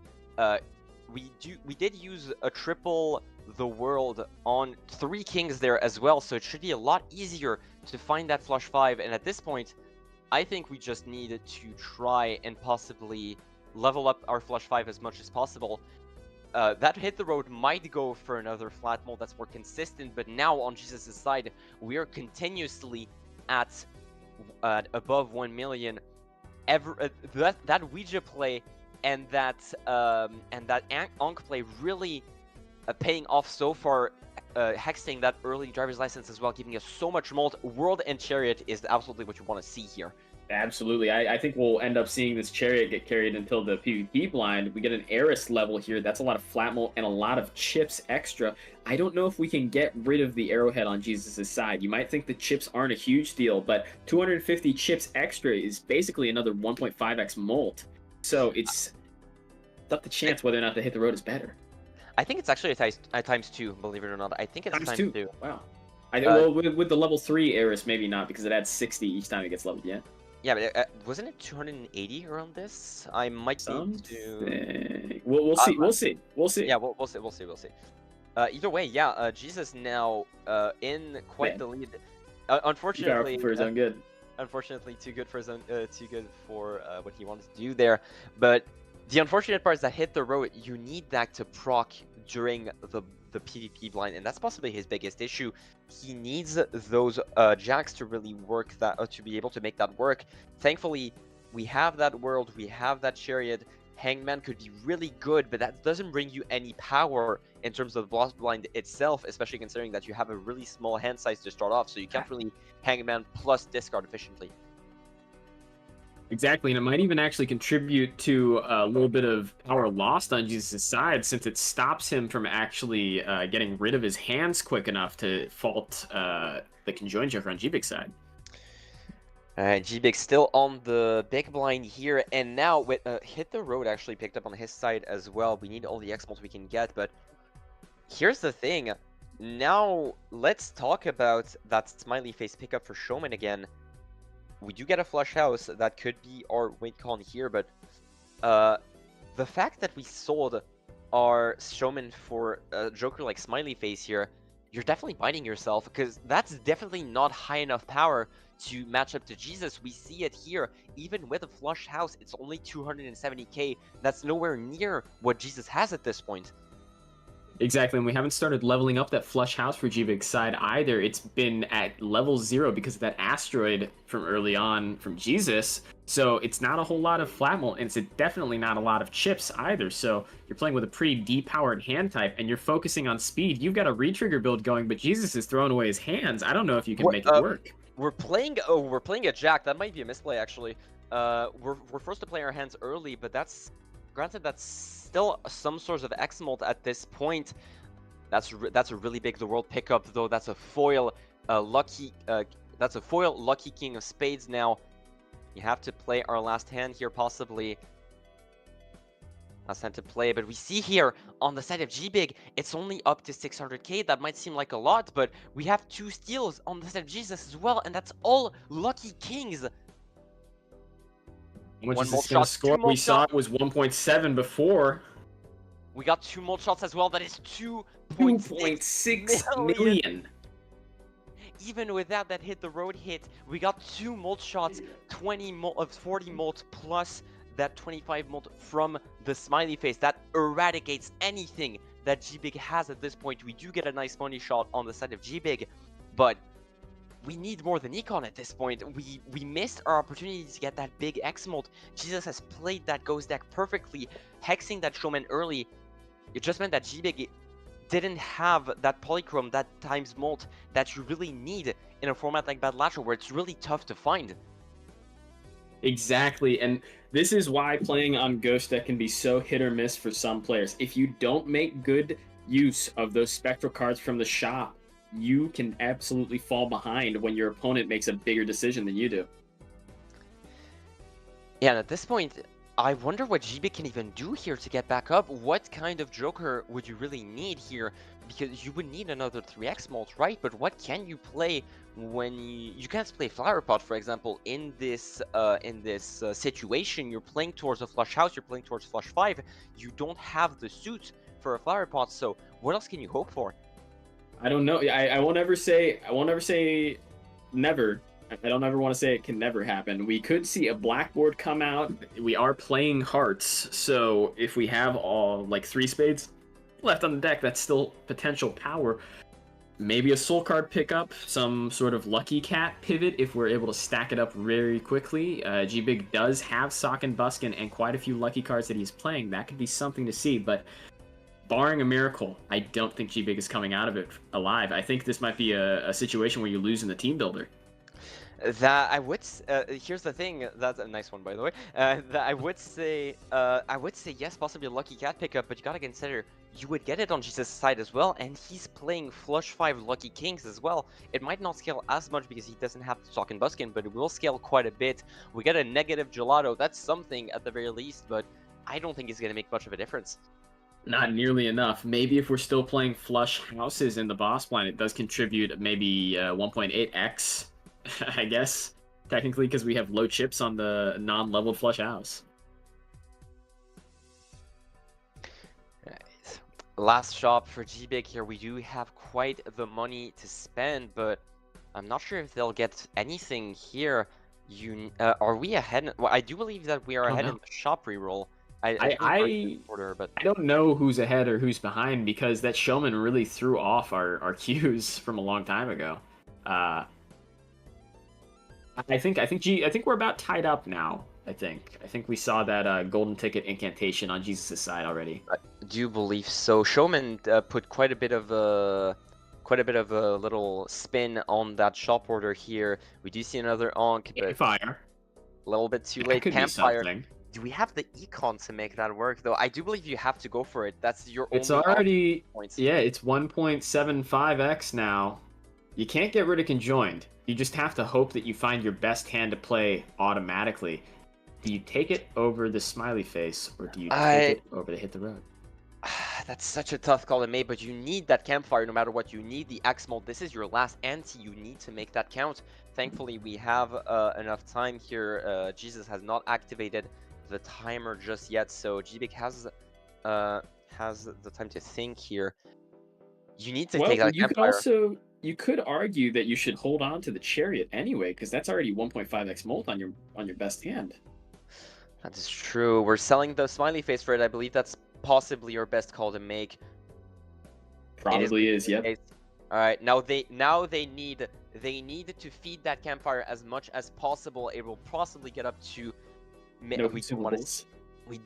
We did use a triple the world on 3 kings there as well, so it should be a lot easier to find that flush 5. And at this point, I think we just need to try and possibly level up our flush 5 as much as possible. That Hit the Road might go for another flat mold that's more consistent, but now on Jesus' side, we are continuously at above 1 million. That Ouija play and that Ankh play really paying off so far. hexing that early driver's license as well, giving us so much molt. World and Chariot is absolutely what you want to see here. Absolutely. I think we'll end up seeing this Chariot get carried until the PvP blind. We get an Eris level here. That's a lot of flat molt and a lot of chips extra. I don't know if we can get rid of the Arrowhead on Jesus' side. You might think the chips aren't a huge deal, but 250 chips extra is basically another 1.5x molt. So it's up to chance whether or not the Hit the Road is better. I think it's actually a times 2, believe it or not. I think it's times 2. Wow. Well, with the level 3 Eris, maybe not, because it adds 60 each time it gets leveled, yeah? Yeah, but wasn't it 280 around this? I might be to... We'll see. We'll see. We'll see. Yeah, we'll see. Either way, yeah, Jesus now in quite the lead. Unfortunately, for his own good. Unfortunately, too good for his own, too good for what he wanted to do there. But the unfortunate part is that Hit the Road, you need that to proc during the PvP blind, and that's possibly his biggest issue. He needs those jacks to really work that, to be able to make that work. Thankfully, we have that world, we have that Chariot. Hangman could be really good, but that doesn't bring you any power in terms of the boss blind itself, especially considering that you have a really small hand size to start off, so you can't really Hangman plus discard efficiently. Exactly, and it might even actually contribute to a little bit of power lost on Jesus' side, since it stops him from actually getting rid of his hands quick enough to fault the Conjoined Joker on Gbig's side. Gbig still on the big blind here, and now with Hit the Road actually picked up on his side as well. We need all the X-Molt we can get, but here's the thing. Now, let's talk about that smiley face pickup for Showman again. We do get a flush house, that could be our win con here, but the fact that we sold our Showman for a Joker like Smiley Face here, you're definitely biting yourself, because that's definitely not high enough power to match up to Jesus. We see it here, even with a flush house, it's only 270k. That's nowhere near what Jesus has at this point. Exactly, and we haven't started leveling up that flush house for Gbig's side either. It's been at level 0 because of that asteroid from early on from Jesus. So it's not a whole lot of flat molt, and it's definitely not a lot of chips either. So you're playing with a pretty depowered hand type, and you're focusing on speed. You've got a retrigger build going, but Jesus is throwing away his hands. I don't know if you can make it work. We're playing a Jack. That might be a misplay actually. We're forced to play our hands early, but that's granted, that's still some sort of X-Molt at this point. That's a really big the world pickup though. That's a foil lucky lucky king of spades now. You have to play our last hand here possibly. Last hand to play, but we see here on the side of Gbig, it's only up to 600k. That might seem like a lot, but we have 2 steals on the side of Jesus as well, and that's all lucky kings. How much is this going to score? We saw it was 1.7 before. We got 2 molt shots as well. That is 2.6 million. Even with that Hit the Road hit, we got 2 molt shots, 40 molt plus that 25 molt from the smiley face. That eradicates anything that Gbig has at this point. We do get a nice money shot on the side of Gbig, but we need more than Econ at this point. We missed our opportunity to get that big X-Molt. Jesus has played that Ghost deck perfectly, hexing that Showman early. It just meant that Gbig didn't have that Polychrome, that times molt that you really need in a format like Battlelatcher, where it's really tough to find. Exactly, and this is why playing on Ghost deck can be so hit or miss for some players. If you don't make good use of those spectral cards from the shop, you can absolutely fall behind when your opponent makes a bigger decision than you do. Yeah, and at this point, I wonder what Gbig can even do here to get back up. What kind of Joker would you really need here? Because you would need another 3x molt, right? But what can you play when you can't play Flower Pot, for example, in this situation? You're playing towards a flush house, you're playing towards flush 5. You don't have the suit for a Flower Pot, so what else can you hope for? I don't know. I won't ever say never. I don't ever want to say it can never happen. We could see a blackboard come out. We are playing hearts, so if we have all like 3 spades left on the deck, that's still potential power. Maybe a soul card pickup, some sort of lucky cat pivot if we're able to stack it up very quickly. Gbig does have Sock and Buskin and quite a few lucky cards that he's playing. That could be something to see, but barring a miracle, I don't think G-Big is coming out of it alive. I think this might be a situation where you lose in the team builder. That I would. Here's the thing. That's a nice one, by the way. That I would say. Yes, possibly a lucky cat pickup, but you gotta consider you would get it on Jesus' side as well, and he's playing flush 5 lucky kings as well. It might not scale as much because he doesn't have to talk in buskin, but it will scale quite a bit. We get a negative gelato. That's something at the very least, but I don't think it's gonna make much of a difference. Not nearly enough. Maybe if we're still playing flush houses in the boss plan, it does contribute maybe 1.8x, I guess, technically, because we have low chips on the non-leveled flush house. Right. Last shop for G-Big here. We do have quite the money to spend, but I'm not sure if they'll get anything here. Are we ahead? Well, I do believe that we are ahead in the shop reroll. I don't know who's ahead or who's behind because that showman really threw off our queues from a long time ago. I think we're about tied up now. I think we saw that golden ticket incantation on Jesus' side already. I do believe so. Showman put quite a bit of a little spin on that shop order here. We do see another onk, but Fire. A little bit too late. Could Campfire. be something. Do we have the econ to make that work though? I do believe you have to go for it. That's your only It's already points. Yeah, it's 1.75x now. You can't get rid of conjoined. You just have to hope that you find your best hand to play automatically. Do you take it over the smiley face or do you take it over the hit the road? That's such a tough call to make, but you need that campfire no matter what. You need the axe mold. This is your last anti. You need to make that count. Thankfully, we have enough time here. Jesus has not activated the timer just yet, so G-Big has the time to think here. You need to take that campfire. You could argue that you should hold on to the chariot anyway, because that's already 1.5x molt on your best hand. That is true. We're selling the smiley face for it. I believe that's possibly your best call to make. Probably is, yep. All right, now they need to feed that campfire as much as possible. It will possibly get up to. No we consumables.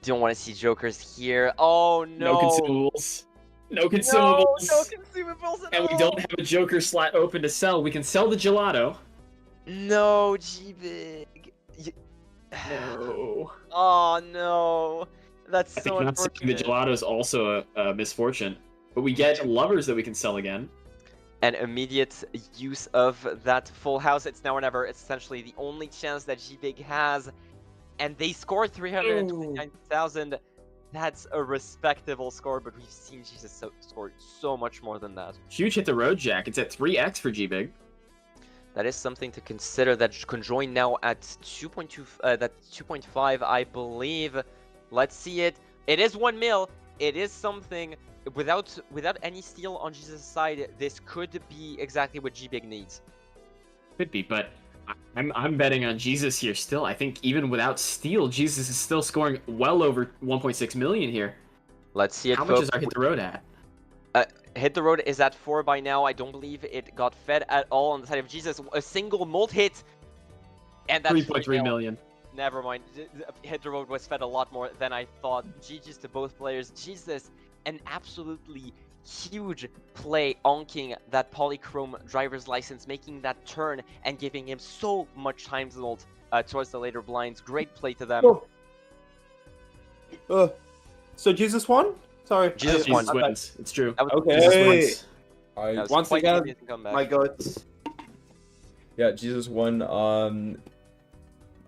Don't want to see jokers here. Oh no! No consumables. No consumables. No consumables at all. And we don't have a joker slot open to sell. We can sell the gelato. No, G-Big. No. Oh no. That's I think so not selling unfortunate. the gelato is also a misfortune. But we get lovers that we can sell again. An immediate use of that full house. It's now or never. It's essentially the only chance that G-Big has. And they scored 329,000. That's a respectable score, but we've seen Jesus score so much more than that. Huge hit the road, Jack. It's at 3x for G-Big. That is something to consider. That conjoin now at 2.2, that 2.5, I believe. Let's see it. It is 1 mil. It is something. Without any steal on Jesus' side, this could be exactly what G-Big needs. Could be, but I'm betting on Jesus here still. I think even without steal, Jesus is still scoring well over 1.6 million here. Let's see it. How much is our hit the road at? Hit the road is at 4 by now. I don't believe it got fed at all on the side of Jesus. A single molt hit, and that's 3.3 million. Never mind. Hit the road was fed a lot more than I thought. GG's to both players. Jesus, an absolutely huge play onking that polychrome driver's license, making that turn and giving him so much time ult towards the later blinds. Great play to them. So Jesus won? Sorry. Jesus Jesus won. wins. It's true. Okay. Jesus wins. That was Once quite again, an amazing comeback. My guts. Yeah, Jesus won.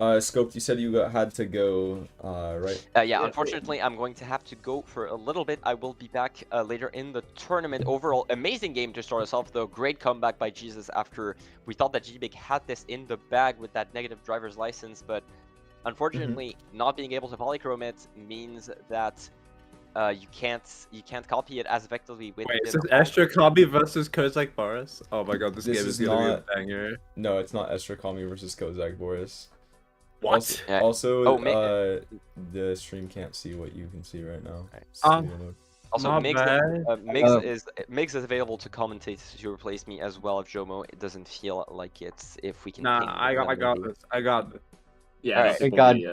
Scoped, you said you had to go, right? Yeah, unfortunately, I'm going to have to go for a little bit. I will be back later in the tournament. Overall, amazing game to start us off, though. Great comeback by Jesus after we thought that G-Big had this in the bag with that negative driver's license, but unfortunately, not being able to polychrome it means that you can't copy it as effectively with. Wait, is this Astra Copy versus Kozak Boris? Oh my god, this This game is is gonna not- be a banger. No, it's not Estra Kami versus Kozak Boris. What? Also, Oh, the stream can't see what you can see right now. Also, Not bad. Migs is available to commentate to replace me as well if Jomo doesn't feel like it. If we can. Nah, ping I them got maybe. this. I got this. Yeah, Alright. this will God. be,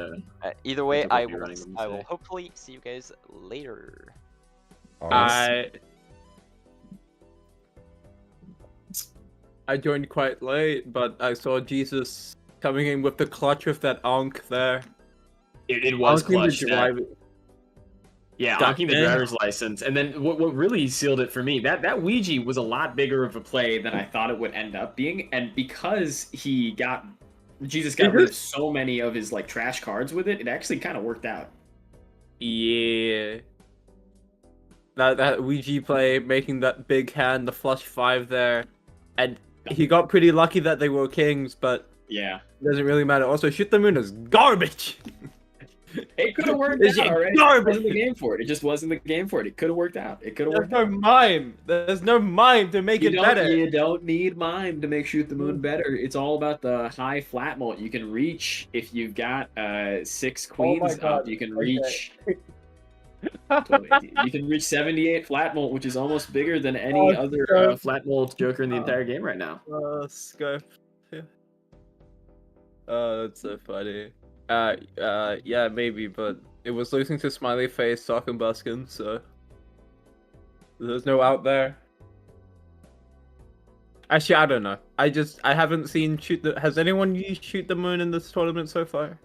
Either way, People I be will running them I will today. hopefully see you guys later. Honest. I joined quite late, but I saw Jesus coming in with the clutch with that Ankh there. It was Anking the clutch. driver- Yeah, Got unking the in. driver's license, and then what really sealed it for me, that Ouija was a lot bigger of a play than I thought it would end up being, and because Jesus got rid of so many of his like trash cards with it, it actually kind of worked out. Yeah. That Ouija play, making that big hand, the flush 5 there, and he got pretty lucky that they were kings, but Yeah, it doesn't really matter. Also, Shoot the Moon is garbage. it could have worked It's out already. It garbage. wasn't the game for it. It just wasn't the game for it. It could have worked out. It could have There's worked out. no mime. There's no mime to make it better. You don't need mime to make Shoot the Moon better. It's all about the high flat mult you can reach. If you've got 6 queens up, God. you can Okay. reach. You can reach 78 flat mult, which is almost bigger than any Oh, other God. flat mult joker in the entire game right now. Scope. Yeah. That's so funny. Yeah, maybe, but it was losing to Smiley Face, Sock and Buskin, so there's no out there. Actually, I don't know. I haven't seen Has anyone used Shoot the Moon in this tournament so far?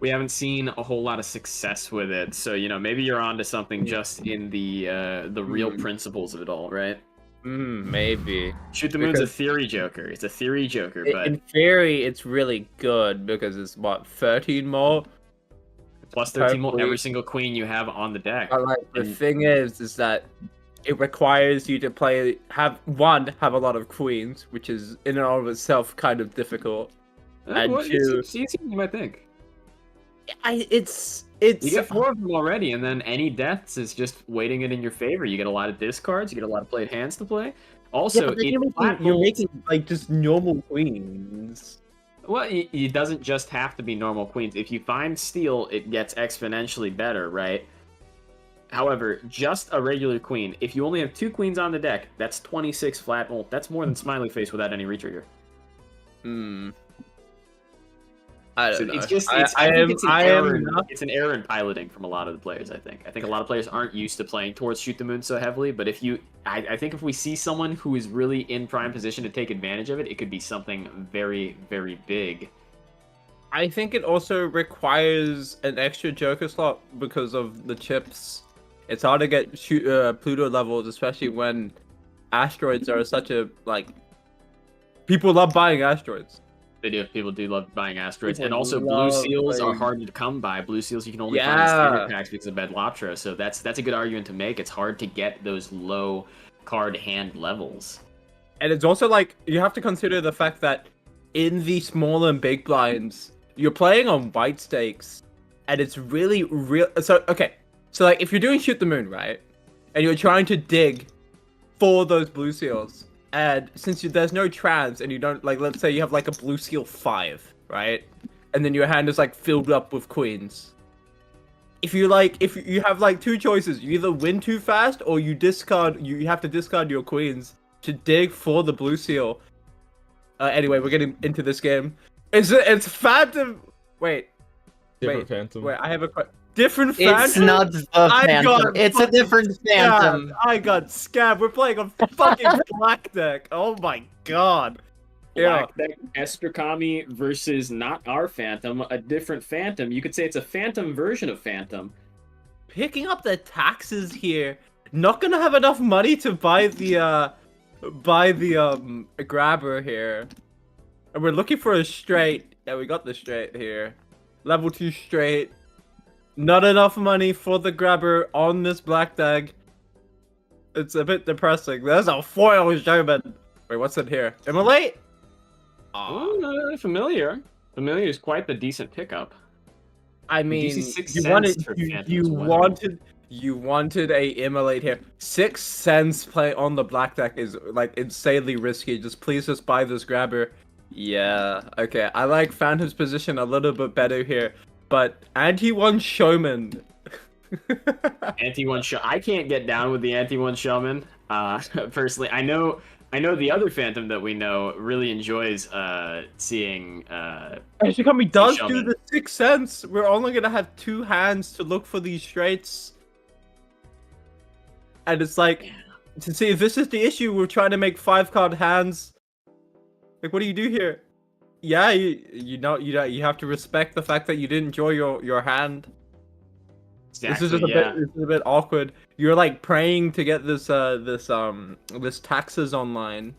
We haven't seen a whole lot of success with it, so maybe you're onto something just in the real principles of it all, right? Maybe. Shoot the Moon's a Because- theory joker. It's a theory joker, but In theory, it's really good because it's what 13 more. plus 13 mult hopefully- every single queen you have on the deck. But like the And- thing is that it requires you to have a lot of queens, which is in and of itself kind of difficult. And Well, two- it's easier than you might think. It's You get 4 of them already, and then any deaths is just weighting it in your favor. You get a lot of discards, you get a lot of played hands to play. Also, you're making like just normal queens. well, it doesn't just have to be normal queens. If you find steel, it gets exponentially better, right? However, just a regular queen. If you only have 2 queens on the deck, that's 26 flat mult. That's more than Smiley Face without any retrigger. I So don't know. it's just I think it's an error. not- It's an error in piloting from a lot of the players. I think a lot of players aren't used to playing towards Shoot the Moon so heavily. But I think if we see someone who is really in prime position to take advantage of it, it could be something very, very big. I think it also requires an extra Joker slot because of the chips. It's hard to get Pluto levels, especially when asteroids are such a people love buying asteroids. They do. People do love buying asteroids, and People also blue love seals are playing- hard to come by. Blue seals you can only find in Yeah. standard packs because of Bedloptera. So that's a good argument to make. It's hard to get those low card hand levels. And it's also you have to consider the fact that in the small and big blinds, you're playing on white stakes, and it's really real. So if you're doing Shoot the Moon, right, and you're trying to dig for those blue seals, and since there's no trans, and you don't let's say you have a blue seal 5, right, and then your hand is filled up with queens. If you have 2 choices, you either win too fast or you have to discard your queens to dig for the blue seal. Anyway, we're getting into this game. It's Phantom. Wait, Different Phantom. I have a question. Different Phantom. It's not the I Phantom. got It's a fucking different Phantom. I got scabbed. We're playing on fucking black deck. Oh my god. Yeah. Black deck Estrakami versus not our Phantom, a different Phantom. You could say it's a Phantom version of Phantom. Picking up the taxes here. Not gonna have enough money to buy the grabber here. And we're looking for a straight. Yeah, we got the straight here. Level 2 straight. Not enough money for the grabber on this black deck. It's a bit depressing. There's a foil German. Wait, what's in here? Immolate? Oh, familiar. Familiar is quite the decent pickup. I do mean, see 6 you cents wanted for you, Phantom you as well. wanted a Immolate here. 6 cents play on the black deck is insanely risky. Please buy this grabber. Yeah, okay. I like Phantom's position a little bit better here, but anti-1 Showman. Anti-1 show. I can't get down with the anti-1 showman. Personally, I know the other Phantom that we know really enjoys seeing. Ashikami does do Showman. the 6 cents. We're only gonna have 2 hands to look for these straights. and it's like, to see if this is the issue. We're trying to make 5-card hands. Like, what do you do here? Yeah, you have to respect the fact that you didn't draw your hand. Exactly, This is a bit awkward. You're like praying to get this taxes online.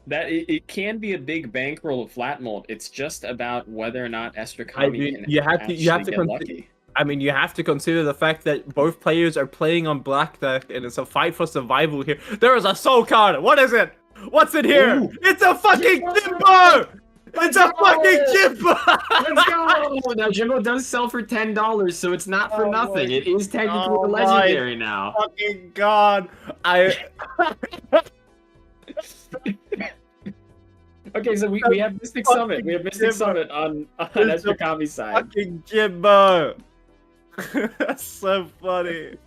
That it can be a big bankroll of flat mold. It's just about whether or not Esther Kami can you have to get lucky. I mean, you have to consider the fact that both players are playing on black deck, and it's a fight for survival here. There is a soul card. What is it? What's in here? Ooh. It's a fucking Jimbo! It's a fucking Jimbo! Let's go! Now Jimbo does sell for $10, so it's not for nothing. It is technically a legendary now. Fucking god! Okay, so we have Mystic Summit. We have Mystic Summit on Esther Kami's side. Fucking Jimbo! That's so funny.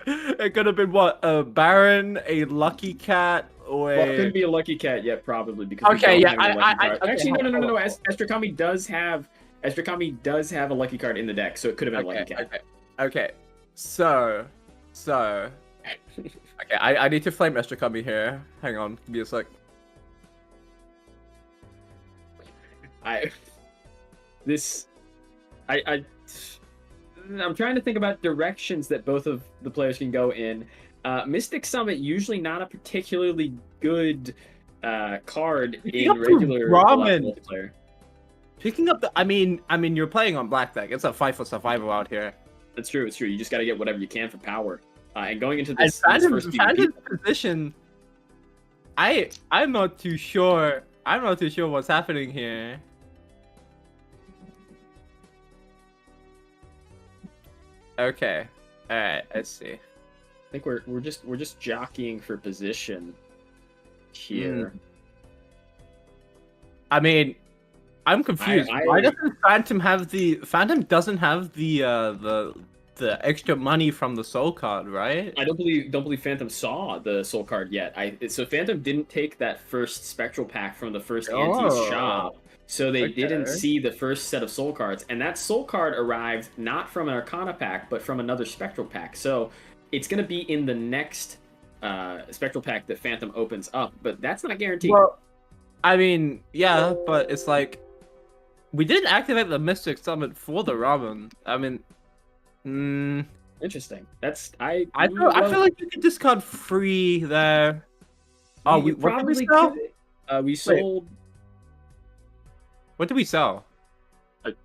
It could have been what? A Baron, a Lucky Cat, or Well, it couldn't be a Lucky Cat yet, probably because Okay, we don't yeah, have a lucky card. okay, Actually, no. hold on. Esther Kami does have a Lucky Card in the deck, so it could have been a Lucky Cat. Okay. So, okay, I need to flame Esther Kami here. Hang on, give me a sec. I'm trying to think about directions that both of the players can go in. Mystic Summit usually not a particularly good card Picking in up the regular ramen. multiplayer. Picking up the, I mean, you're playing on black deck. It's a fight for survival out here. That's true. It's true. You just got to get whatever you can for power. And going into And this first PvP, Phantom's position, I'm not too sure. I'm not too sure what's happening here. Okay. All right. Let's see. I think we're just jockeying for position here. I mean, I'm confused. Why doesn't Phantom have the Phantom doesn't have the extra money from the soul card, right? I don't believe Phantom saw the soul card yet. So Phantom didn't take that first spectral pack from the first Anti's shop. So they didn't see the first set of soul cards, and that soul card arrived not from an Arcana pack, but from another spectral pack. So it's going to be in the next spectral pack that Phantom opens up, but that's not guaranteed. Well, I mean, yeah, but it's like we didn't activate the Mystic Summit for the ramen. I mean, Interesting. I feel like you could discard free there. Oh, what did we sell? We sold. What did we sell?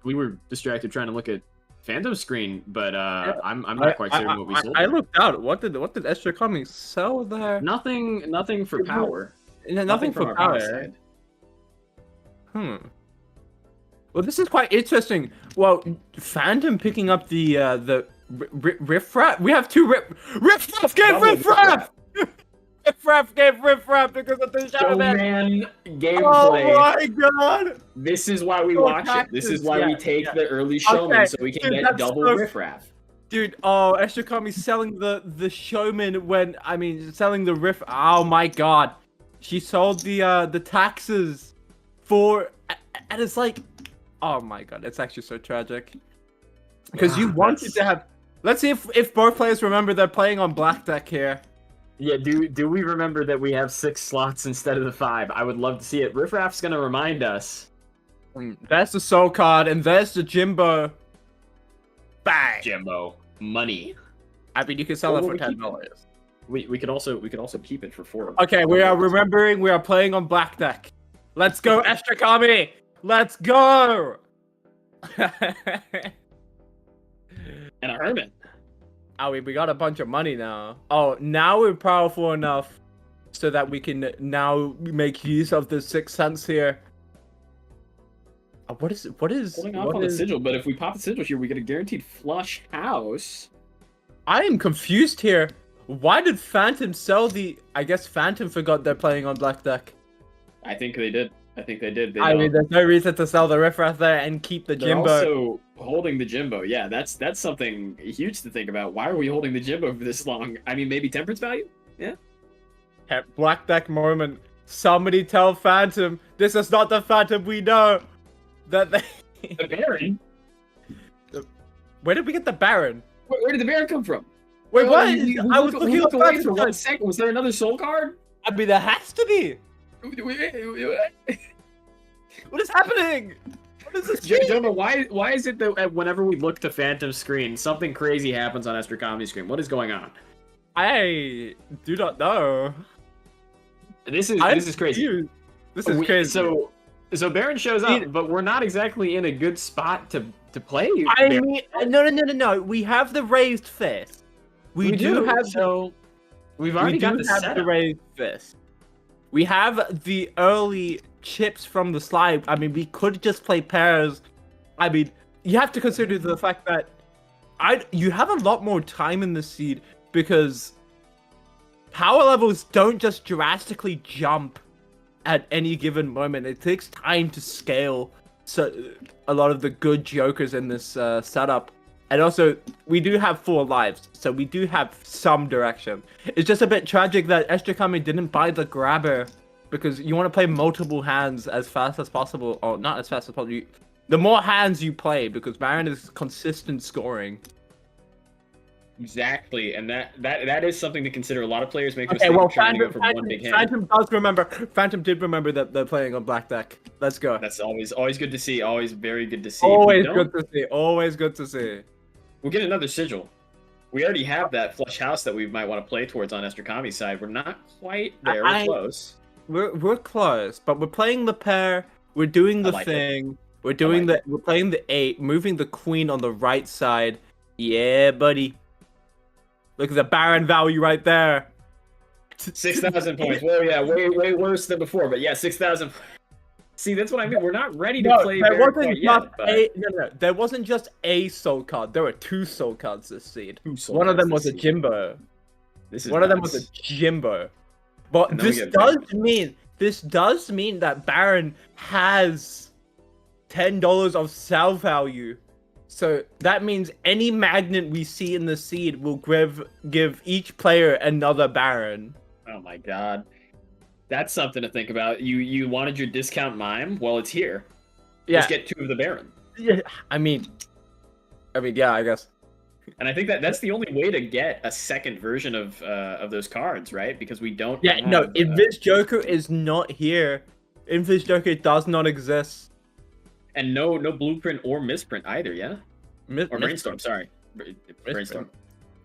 We were distracted trying to look at Phantom's screen, but I'm not quite certain what we sold. I looked out. What did Esther Kami sell there? Nothing for power. Nothing for our power. side. Well, this is quite interesting. Well, Phantom picking up the riffraff. We have two riffraff gave riffraff. Riffraff gave riffraff because of the Showman gameplay. Oh my god! This is why we watch it. This is why we take the early Showman so we can get double riffraff. Dude, Esther Kami selling the Showman selling the riff. Oh my god, she sold the taxes for, and it's like, oh my god, it's actually so tragic. Because you wanted to have. Let's see if both players remember they're playing on black deck here. Yeah, do we remember that we have 6 slots instead of the 5? I would love to see it. Riffraff's gonna remind us. There's the soul card, and there's the Jimbo. Bang! Jimbo. Money. I mean, you can sell it for $10. We could also keep it for 4. Okay, we are remembering we are playing on black deck. Let's go, Esther Kami! Let's go! And a hermit. Oh, we got a bunch of money now. Oh, now we're powerful enough so that we can now make use of the 6 cents here. What is Holding off on the sigil, but if we pop the sigil here, we get a guaranteed flush house. I am confused here. Why did Phantom sell the? I guess Phantom forgot they're playing on black deck. I think they did. I mean, there's no reason to sell the riffraff there and keep the They're Jimbo. also holding the Jimbo. Yeah, that's something huge to think about. Why are we holding the Jimbo for this long? I mean, maybe temperance value? Yeah. Black deck moment. Somebody tell Phantom this is not the Phantom we know. That they. The Baron? Where did we get the Baron? Where did the Baron come from? Wait, what? I was We looking looked up away Phantom for 1 card. second. Was there another soul card? I mean, there has to be. What is happening? What is this? Jonah, why is it that whenever we look to Phantom's screen, something crazy happens on Esther Comedy's screen? What is going on? I do not know. This is crazy. confused. This is crazy. So Baron shows up, but we're not exactly in a good spot to play. I Baron. mean, no. We have the raised fist. We do have so. We've we already do got the have setup. the raised fist. We have the early chips from the slide. I mean, we could just play pairs. I mean, you have to consider the fact that you have a lot more time in the seed because power levels don't just drastically jump at any given moment. It takes time to scale a lot of the good jokers in this setup. And also, we do have 4 lives, so we do have some direction. It's just a bit tragic that Esther Kami didn't buy the grabber, because you want to play multiple hands as fast as possible, or not as fast as possible. The more hands you play, because Baron is consistent scoring. Exactly, and that is something to consider. A lot of players make Okay, mistakes well, trying to go for one big hand. Phantom did remember that they're playing on black deck. Let's go. That's always good to see. Always very good to see. Always good to see. We'll get another sigil. We already have that flush house that we might want to play towards on Esther Kami's side. We're not quite there. We're close. We're close, but we're playing the pair. We're doing the thing. We're doing we're playing the 8, moving the queen on the right side. Yeah, buddy. Look at the Baron value right there. 6,000 points. Well, yeah, way worse than before, but yeah, 6,000. See, that's what I mean. We're not ready to play there Baron wasn't quite just yet, but... there wasn't just a soul card. There were 2 soul cards this seed. 2 soul One of them cards was a this seed. Jimbo. This is One of them nuts. was a Jimbo. But And then we this get does mean that Baron has $10 of sell value. So that means any magnet we see in the seed will give each player another Baron. Oh my god. That's something to think about. You wanted your discount mime? Well, it's here. Yeah. Just get 2 of the Baron. Yeah. I mean, yeah, I guess. And I think that's the only way to get a second version of those cards, right? Because we don't. Yeah, have, no, Invis Joker is not here. Invis Joker does not exist. and no blueprint or misprint either. Yeah. Or Misprint. brainstorm. Sorry, brainstorm.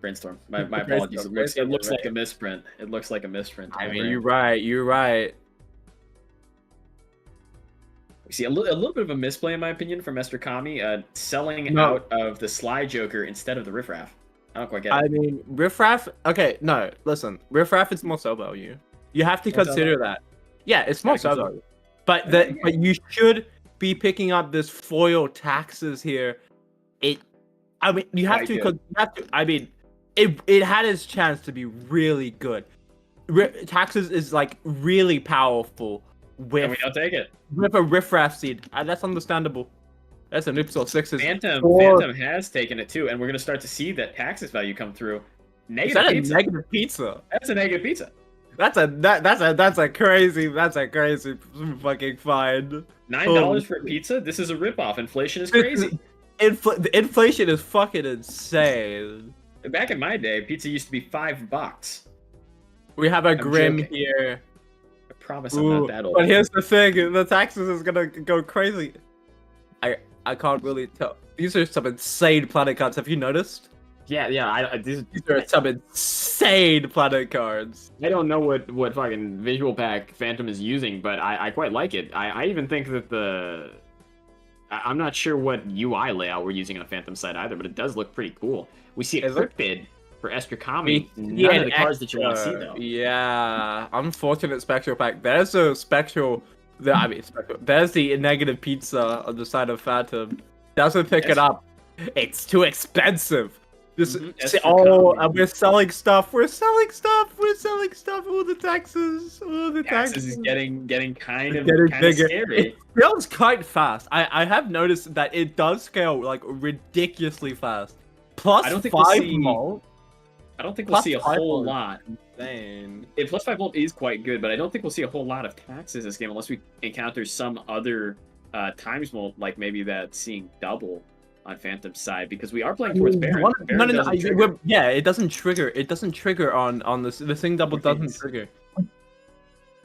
Brainstorm. My apologies. It looks like a misprint. It looks like a misprint. I mean, you're right. You're right. We see a little bit of a misplay, in my opinion, from Esther Kami, selling out of the Sly Joker instead of the Riffraff. I don't quite get it. I mean, Riffraff. Okay, no, listen. Riffraff is more sell value. You have to More consider that. Yeah, it's more sell value. But Yeah. but you should be picking up this foil taxes here. I mean, you have to. I mean, it had its chance to be really good. Taxes is like really powerful And with we don't take it. a riffraff seed. That's understandable. That's an Ipsil 6's. Phantom has taken it too, and we're gonna start to see that taxes value come through. Is Negative that a pizza. negative pizza? That's a negative pizza. That's a crazy fucking find. $9 for a pizza. This is a ripoff. Inflation is crazy. The inflation is fucking insane. Back in my day, pizza used to be $5. We have a Grim joking. here. I promise I'm Ooh, not that old. but here's the thing: the taxes is gonna go crazy. I can't really tell. These are some insane planet cards. Have you noticed? Yeah. These are some insane planet cards. I don't know what fucking visual pack Phantom is using, but I quite like it. I even think that I'm not sure what UI layout we're using on Phantom side either, but it does look pretty cool. We see a Is it? Cryptid for Esther Kami. Yeah, None of the cards that you want to see though. Yeah, unfortunate spectral pack. There's a spectral. There's the negative pizza on the side of Phantom. Doesn't pick it up. It's too expensive. Esther and Kami. we're selling stuff. We're selling stuff. All the taxes. All the Taxes taxes. is getting kind of bigger. scary. It scales quite fast. I have noticed that it does scale like ridiculously fast. Plus I don't think we'll 5 see- volt. I don't think we'll Plus see a 5 whole volt. lot. Insane. Plus 5 volt is quite good, but I don't think we'll see a whole lot of taxes this game unless we encounter some other times mode, like maybe that seeing double on Phantom's side because we are playing towards Baron. No, Baron no, doesn't trigger. yeah, it doesn't trigger. It doesn't trigger on this. The thing double More doesn't kings. trigger. 2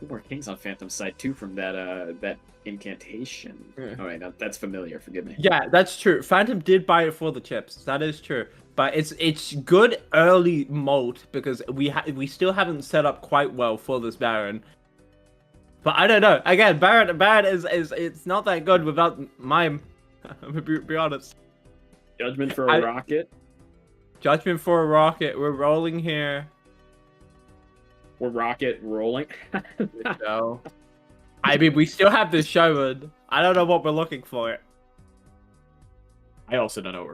more kings on Phantom's side too from that incantation. Yeah. All right, now that's familiar. Forgive me. Yeah, that's true. Phantom did buy it for the chips. That is true. But it's good early mode because we still haven't set up quite well for this Baron. But I don't know. Again, Baron is it's not that good without Mime. I'm gonna be honest. Judgment for a rocket. Judgment for a rocket. We're rolling here. We're rocket rolling. No. I mean, we still have this Showman. I don't know what we're looking for. I also don't know what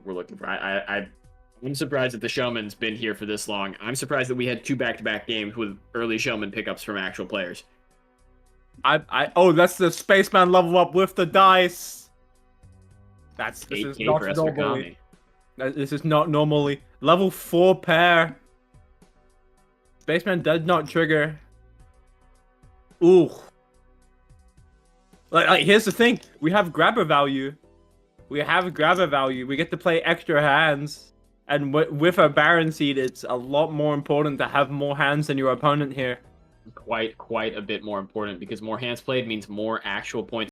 we're looking for. I'm surprised that the Showman's been here for this long. I'm surprised that we had 2 back-to-back games with early Showman pickups from actual players. Oh, that's the Spaceman level up with the dice. This is 8K not for normally. Esrakami. This is not normally level 4 pair. Spaceman does not trigger. Ooh. Like here's the thing. We have grabber value. We get to play extra hands. And with a Baron seed, it's a lot more important to have more hands than your opponent here. Quite a bit more important because more hands played means more actual points